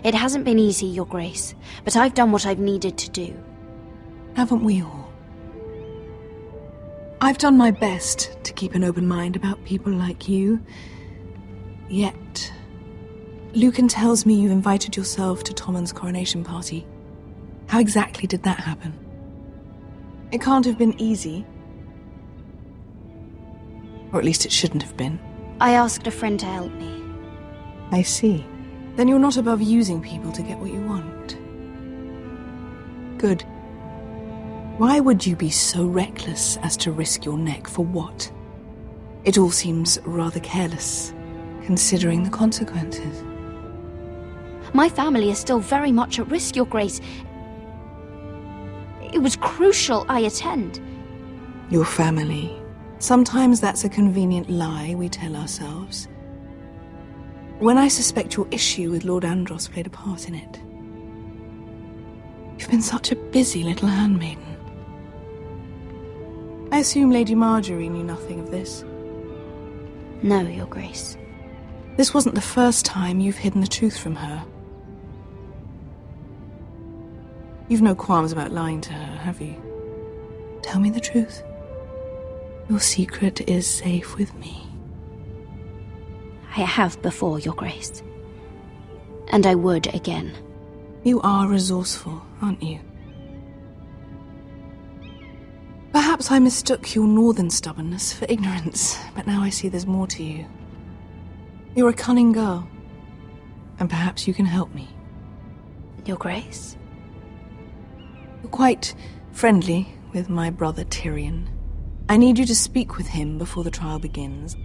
It hasn't been easy, Your Grace, but I've done what I've needed to do. Haven't we all? I've done my best to keep an open mind about people like you. Yet, Lucan tells me you've invited yourself to Tommen's coronation party. How exactly did that happen? It can't have been easy. Or at least it shouldn't have been. I asked a friend to help me. I see. Then you're not above using people to get what you want. Good. Why would you be so reckless as to risk your neck for what? It all seems rather careless, considering the consequences. My family is still very much at risk, Your Grace. It was crucial I attend. Your family. Sometimes that's a convenient lie we tell ourselves. When I suspect your issue with Lord Andros played a part in it. You've been such a busy little handmaiden. I assume Lady Marjorie knew nothing of this. No, Your Grace. This wasn't the first time you've hidden the truth from her. You've no qualms about lying to her, have you? Tell me the truth. Your secret is safe with me. I have before, Your Grace. And I would again. You are resourceful, aren't you? Perhaps I mistook your northern stubbornness for ignorance, but now I see there's more to you. You're a cunning girl, and perhaps you can help me. Your Grace? You're quite friendly with my brother Tyrion. I need you to speak with him before the trial begins.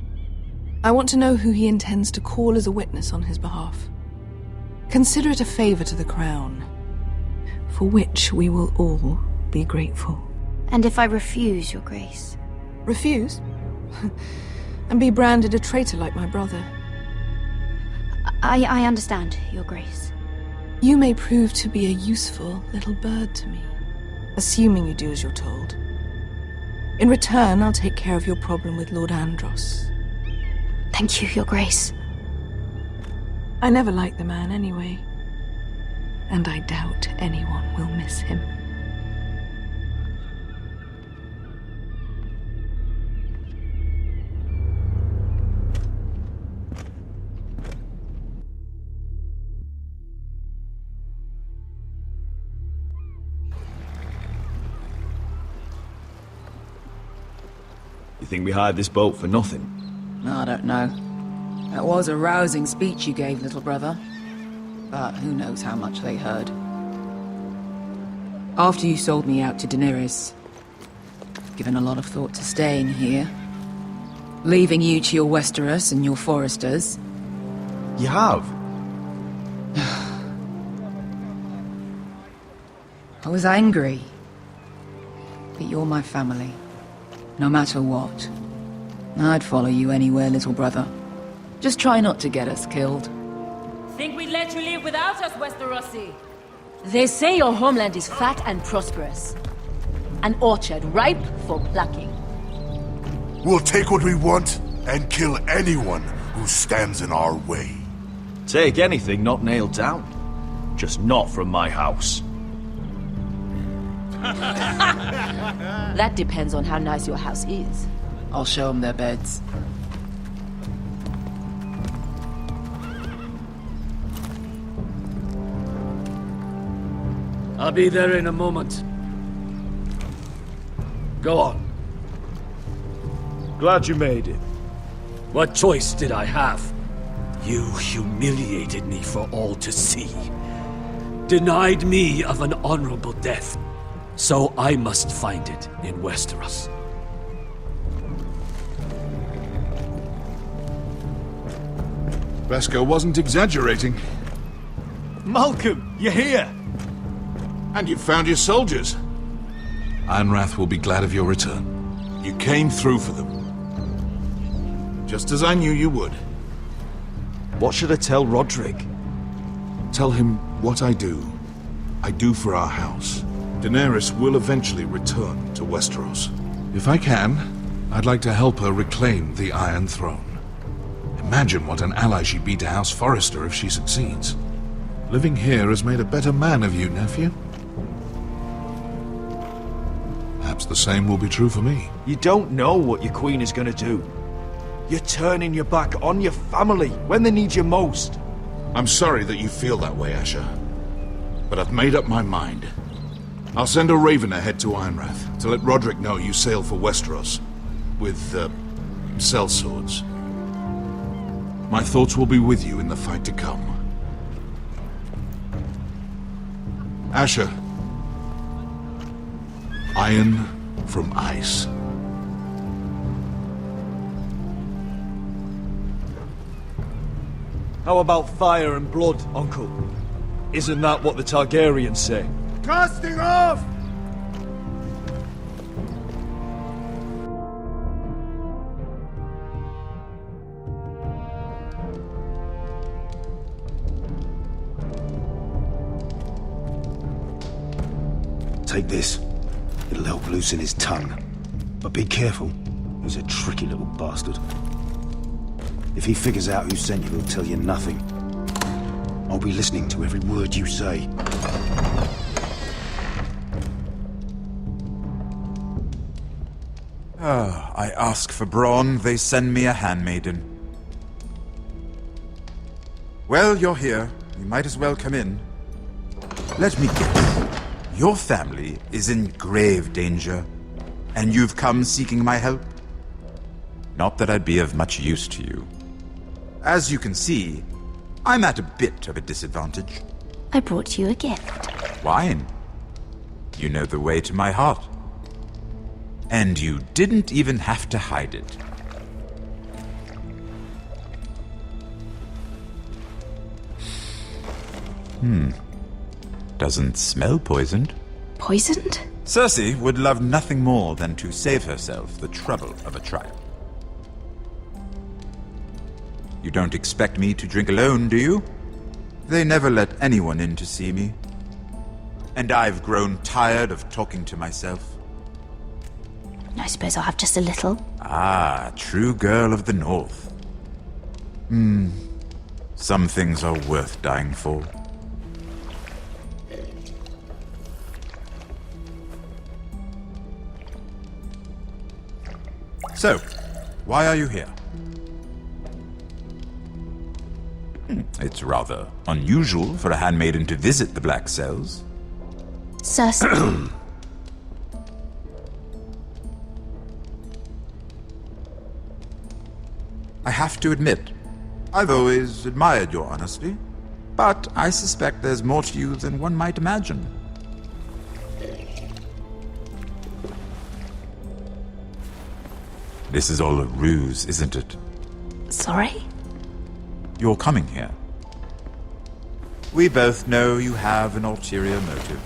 I want to know who he intends to call as a witness on his behalf. Consider it a favor to the crown, for which we will all be grateful. And if I refuse, Your Grace? Refuse? And be branded a traitor like my brother? I understand, Your Grace. You may prove to be a useful little bird to me, assuming you do as you're told. In return, I'll take care of your problem with Lord Andros. Thank you, Your Grace. I never liked the man anyway, and I doubt anyone will miss him. You think we hired this boat for nothing? I don't know. That was a rousing speech you gave, little brother. But who knows how much they heard. After you sold me out to Daenerys, I've given a lot of thought to staying here. Leaving you to your Westeros and your Forresters. You have? I was angry. But you're my family. No matter what. I'd follow you anywhere, little brother. Just try not to get us killed. Think we'd let you live without us, Westerosi? They say your homeland is fat and prosperous. An orchard ripe for plucking. We'll take what we want and kill anyone who stands in our way. Take anything not nailed down. Just not from my house. That depends on how nice your house is. I'll show them their beds. I'll be there in a moment. Go on. Glad you made it. What choice did I have? You humiliated me for all to see. Denied me of an honorable death. So I must find it in Westeros. Beskar wasn't exaggerating. Malcolm, you're here! And you've found your soldiers. Ironrath will be glad of your return. You came through for them. Just as I knew you would. What should I tell Roderick? Tell him what I do for our house. Daenerys will eventually return to Westeros. If I can, I'd like to help her reclaim the Iron Throne. Imagine what an ally she'd be to House Forrester if she succeeds. Living here has made a better man of you, nephew. Perhaps the same will be true for me. You don't know what your queen is gonna do. You're turning your back on your family when they need you most. I'm sorry that you feel that way, Asher. But I've made up my mind. I'll send a raven ahead to Ironrath to let Roderick know you sail for Westeros with, sellswords. My thoughts will be with you in the fight to come. Asher. Iron from ice. How about fire and blood, Uncle? Isn't that what the Targaryens say? Casting off! Take this. It'll help loosen his tongue. But be careful. He's a tricky little bastard. If he figures out who sent you, he'll tell you nothing. I'll be listening to every word you say. I ask for brawn, they send me a handmaiden. Well, you're here. You might as well come in. Let me guess. Your family is in grave danger, and you've come seeking my help? Not that I'd be of much use to you. As you can see, I'm at a bit of a disadvantage. I brought you a gift. Wine. You know the way to my heart. And you didn't even have to hide it. Doesn't smell poisoned. Poisoned? Cersei would love nothing more than to save herself the trouble of a trial. You don't expect me to drink alone, do you? They never let anyone in to see me. And I've grown tired of talking to myself. I suppose I'll have just a little. Ah, true girl of the North. Some things are worth dying for. So, why are you here? It's rather unusual for a handmaiden to visit the Black Cells. Cersei. I have to admit, I've always admired your honesty, but I suspect there's more to you than one might imagine. This is all a ruse, isn't it? Sorry? You're coming here. We both know you have an ulterior motive.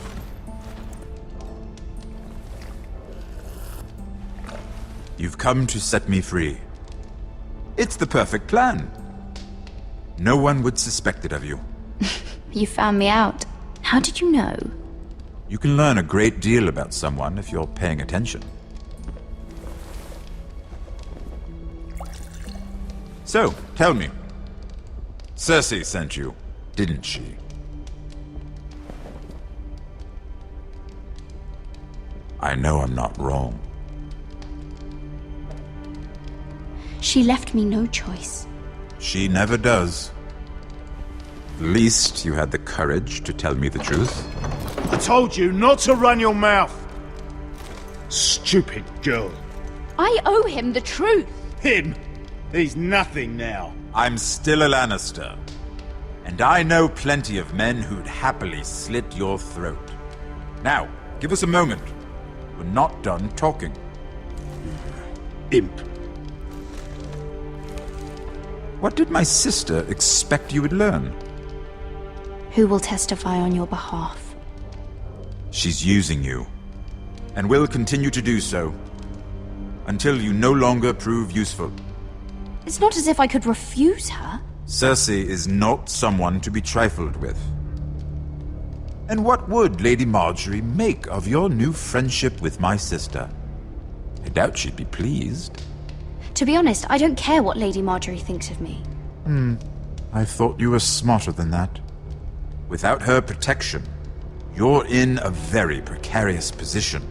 You've come to set me free. It's the perfect plan. No one would suspect it of you. You found me out. How did you know? You can learn a great deal about someone if you're paying attention. So, tell me. Cersei sent you, didn't she? I know I'm not wrong. She left me no choice. She never does. At least you had the courage to tell me the truth. I told you not to run your mouth. Stupid girl. I owe him the truth. Him? He's nothing now. I'm still a Lannister. And I know plenty of men who'd happily slit your throat. Now, give us a moment. We're not done talking. Imp. What did my sister expect you would learn? Who will testify on your behalf? She's using you. And will continue to do so. Until you no longer prove useful. It's not as if I could refuse her. Cersei is not someone to be trifled with. And what would Lady Marjorie make of your new friendship with my sister? I doubt she'd be pleased. To be honest, I don't care what Lady Marjorie thinks of me. I thought you were smarter than that. Without her protection, you're in a very precarious position.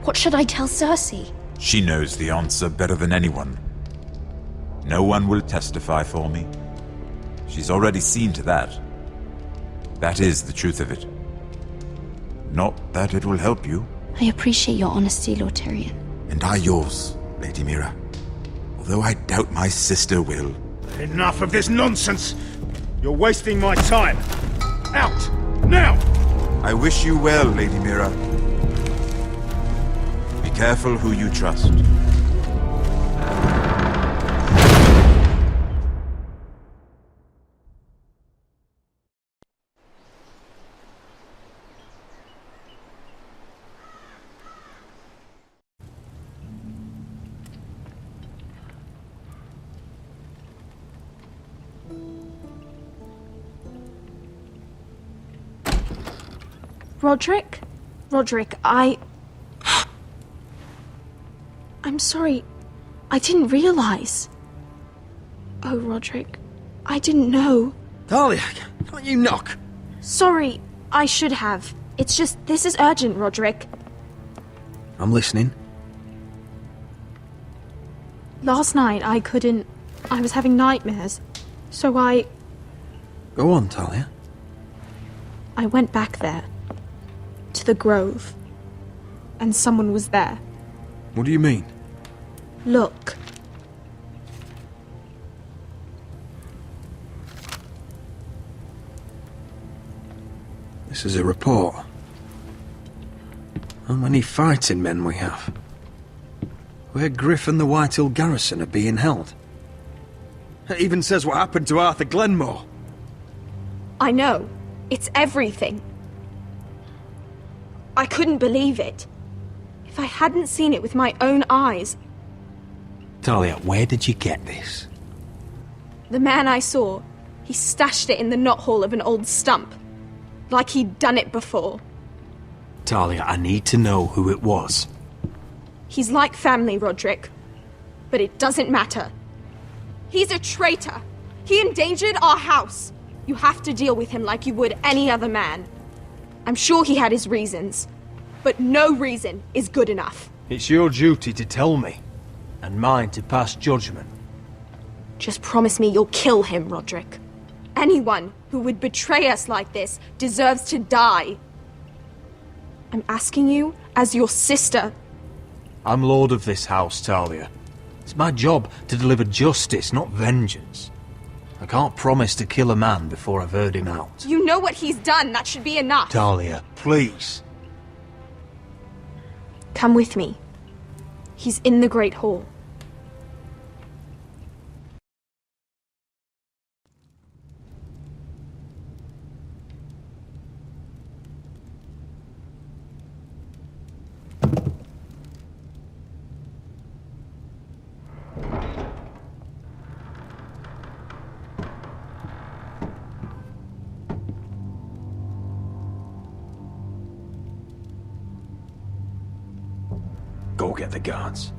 What should I tell Cersei? She knows the answer better than anyone. No one will testify for me. She's already seen to that. That is the truth of it. Not that it will help you. I appreciate your honesty, Lord Tyrion. And I yours, Lady Mira. Although I doubt my sister will. Enough of this nonsense! You're wasting my time! Out! Now! I wish you well, Lady Mira. Be careful who you trust. Roderick? Roderick, I'm sorry. I didn't realize. Oh, Roderick, I didn't know. Talia, can't you knock? Sorry, I should have. It's just, this is urgent, Roderick. I'm listening. Last night, I was having nightmares. So Go on, Talia. I went back there. To the grove. And someone was there. What do you mean? Look. This is a report. How many fighting men we have? Where Griff and the Whitehill garrison are being held. It even says what happened to Arthur Glenmore. I know. It's everything. I couldn't believe it. If I hadn't seen it with my own eyes... Talia, where did you get this? The man I saw, he stashed it in the knothole of an old stump. Like he'd done it before. Talia, I need to know who it was. He's like family, Roderick. But it doesn't matter. He's a traitor. He endangered our house. You have to deal with him like you would any other man. I'm sure he had his reasons. But no reason is good enough. It's your duty to tell me. And mine to pass judgment. Just promise me you'll kill him, Roderick. Anyone who would betray us like this deserves to die. I'm asking you as your sister. I'm lord of this house, Talia. It's my job to deliver justice, not vengeance. I can't promise to kill a man before I've heard him out. You know what he's done. That should be enough. Talia, please. Come with me. He's in the Great Hall. Go get the guards.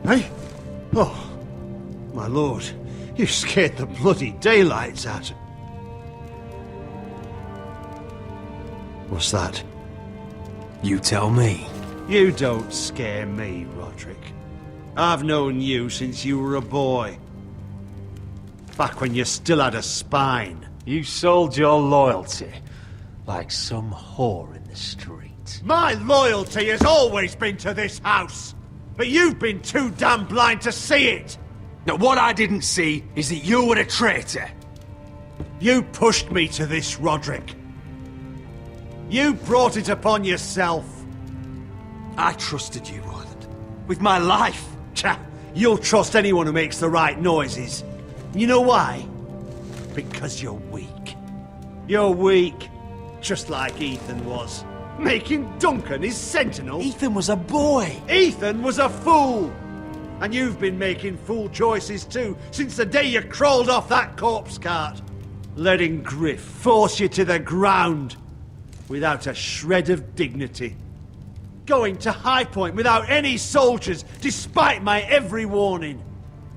Hey? Oh, my lord, you scared the bloody daylights out of... What's that? You tell me. You don't scare me, Roderick. I've known you since you were a boy. Back when you still had a spine. You sold your loyalty like some whore in the street. My loyalty has always been to this house. But you've been too damn blind to see it! Now, what I didn't see is that you were a traitor. You pushed me to this, Roderick. You brought it upon yourself. I trusted you, Roland. With my life. Cha, you'll trust anyone who makes the right noises. You know why? Because you're weak. You're weak. Just like Ethan was. Making Duncan his sentinel. Ethan was a boy. Ethan was a fool. And you've been making fool choices too, since the day you crawled off that corpse cart. Letting Griff force you to the ground, without a shred of dignity. Going to High Point without any soldiers, despite my every warning.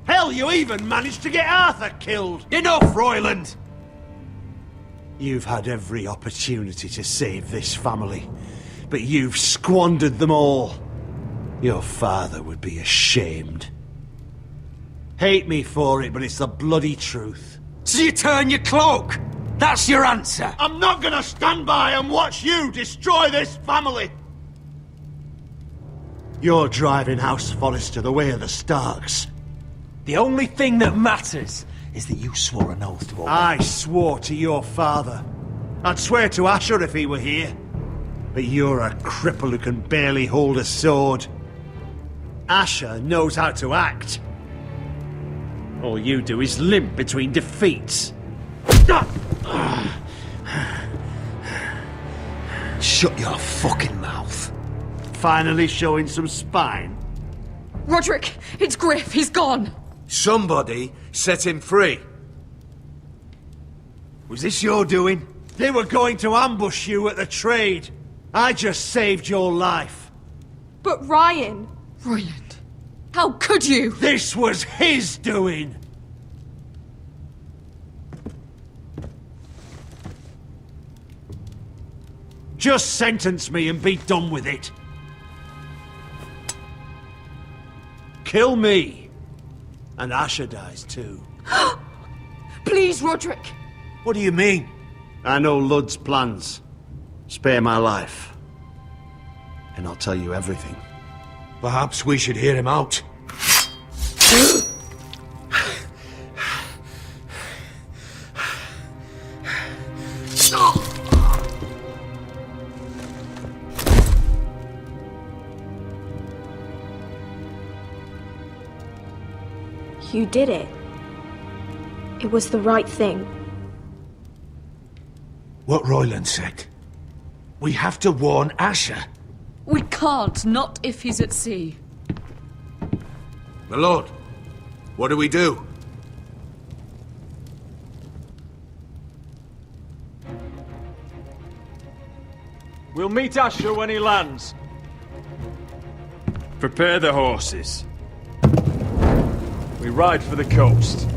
Hell, you even managed to get Arthur killed. Enough, Royland! You've had every opportunity to save this family, but you've squandered them all. Your father would be ashamed. Hate me for it, but it's the bloody truth. So you turn your cloak? That's your answer? I'm not gonna stand by and watch you destroy this family! You're driving House Forrester the way of the Starks. The only thing that matters is that you swore an oath to obey. I swore to your father. I'd swear to Asher if he were here. But you're a cripple who can barely hold a sword. Asher knows how to act. All you do is limp between defeats. Shut your fucking mouth. Finally showing some spine. Roderick, it's Griff. He's gone. Somebody set him free. Was this your doing? They were going to ambush you at the trade. I just saved your life. But Ryan... Royland, how could you? This was his doing. Just sentence me and be done with it. Kill me. And Asher dies too. Please, Roderick! What do you mean? I know Lud's plans. Spare my life. And I'll tell you everything. Perhaps we should hear him out. You did it. It was the right thing. What Royland said. We have to warn Asher. We can't, not if he's at sea. My lord, what do we do? We'll meet Asher when he lands. Prepare the horses. We ride for the coast.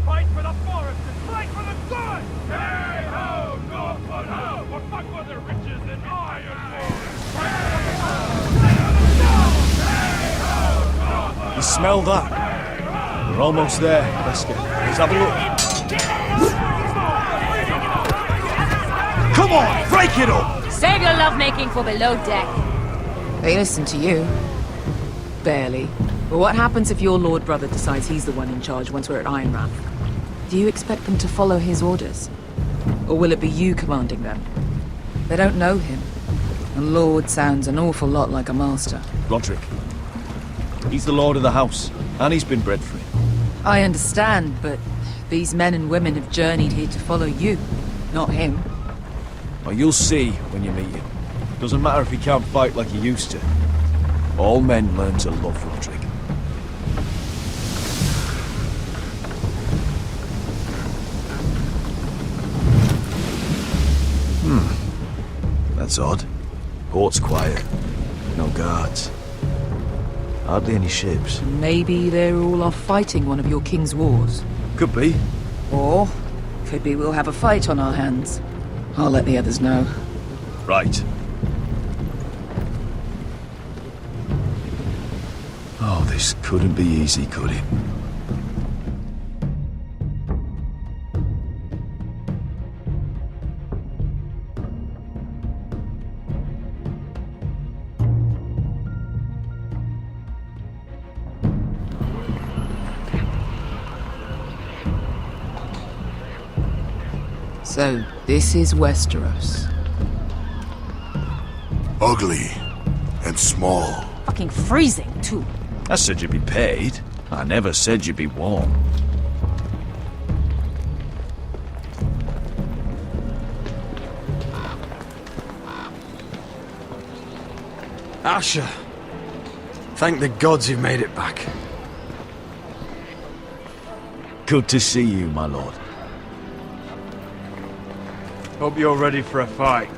Fight for the Forresters! Fight for the good! Hey ho! Go for now! Or fight for the riches and iron! You smell that? We're almost there, Wesker. Let's have a look. Come on, break it up! Save your lovemaking for below deck. They listen to you. Barely. But what happens if your lord brother decides he's the one in charge once we're at Ironrath? Do you expect them to follow his orders? Or will it be you commanding them? They don't know him. A lord sounds an awful lot like a master. Roderick. He's the lord of the house, and he's been bred for it. I understand, but these men and women have journeyed here to follow you, not him. Well, you'll see when you meet him. Doesn't matter if he can't fight like he used to. All men learn to love Roderick. That's odd. Port's quiet. No guards. Hardly any ships. Maybe they're all off fighting one of your king's wars. Could be. Or, could be we'll have a fight on our hands. I'll let the others know. Right. Oh, this couldn't be easy, could it? So, this is Westeros. Ugly and small. Fucking freezing, too. I said you'd be paid. I never said you'd be warm. Asher. Thank the gods you've made it back. Good to see you, my lord. Hope you're ready for a fight.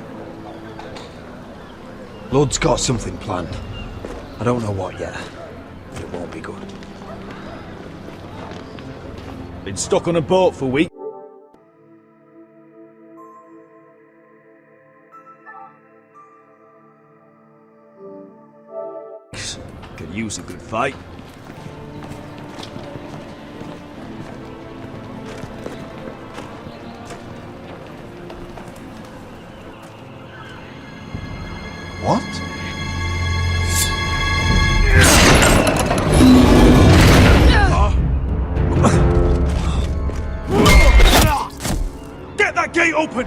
Lord's got something planned. I don't know what yet, but it won't be good. Been stuck on a boat for weeks. Could use a good fight. What? Get that gate open!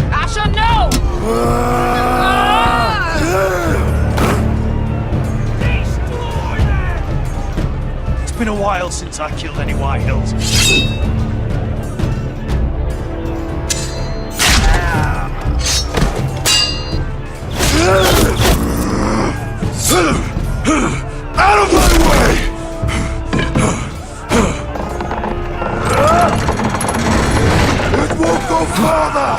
Asher, no! It's been a while since I killed any White Hills. Out of my way! It won't go farther!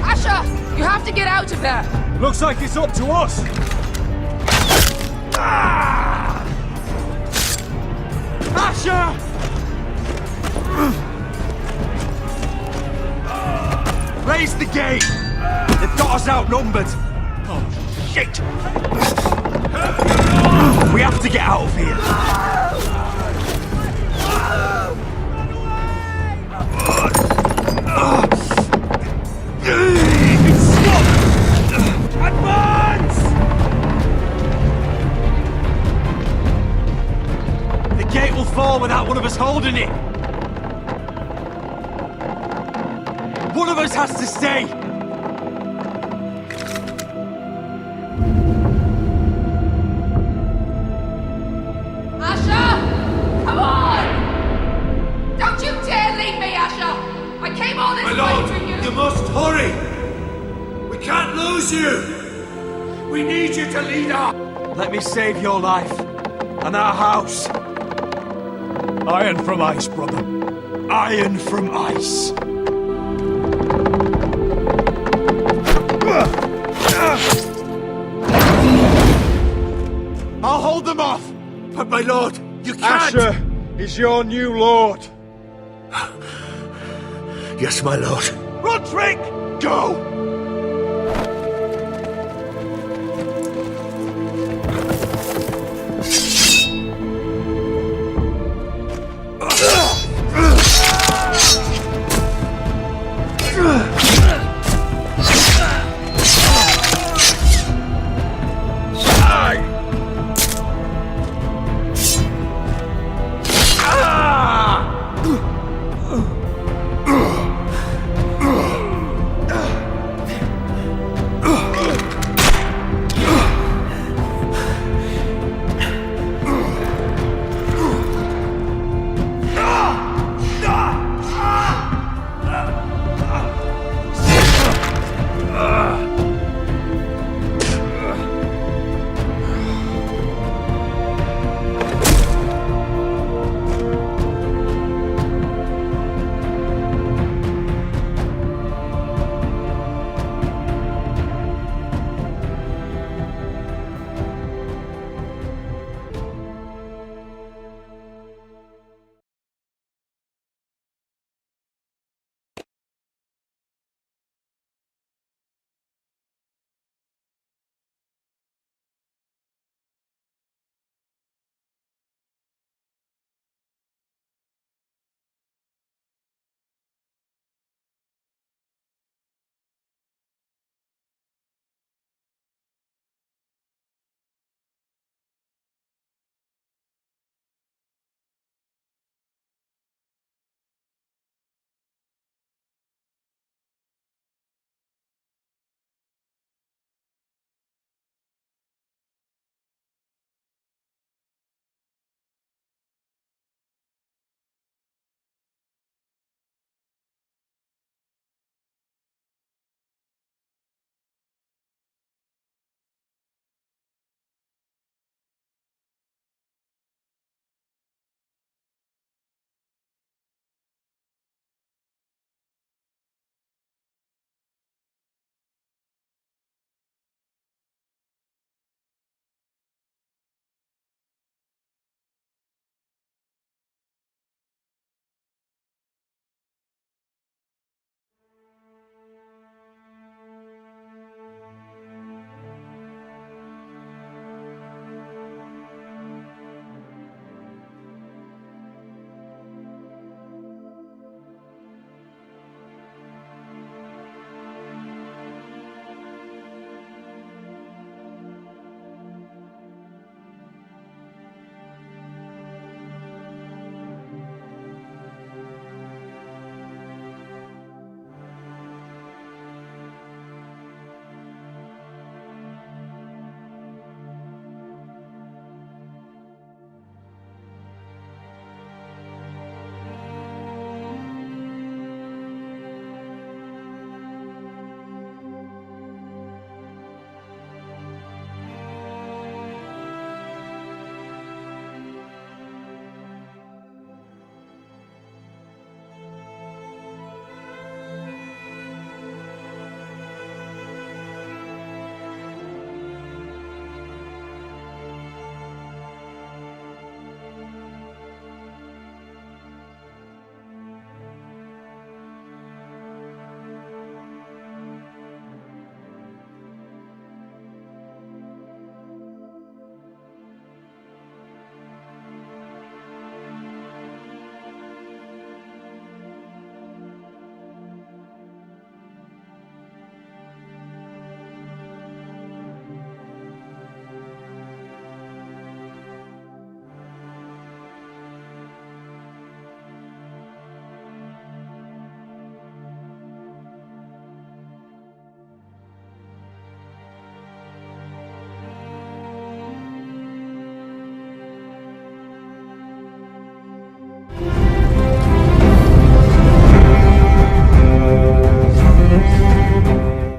Asher, you have to get out of there! Looks like it's up to us. Asher! Raise the gate! They've got us outnumbered! Oh, shit! We have to get out of here! Stop! Advance! The gate will fall without one of us holding it! One of us has to stay! Asher! Come on! Don't you dare leave me, Asher! I came all this way for you! You must hurry! We can't lose you! We need you to lead us! Let me save your life and our house. Iron from ice, brother. Iron from ice. I'll hold them off! But my lord, you can't! Asher is your new lord. Yes, my lord. Roderick! Go!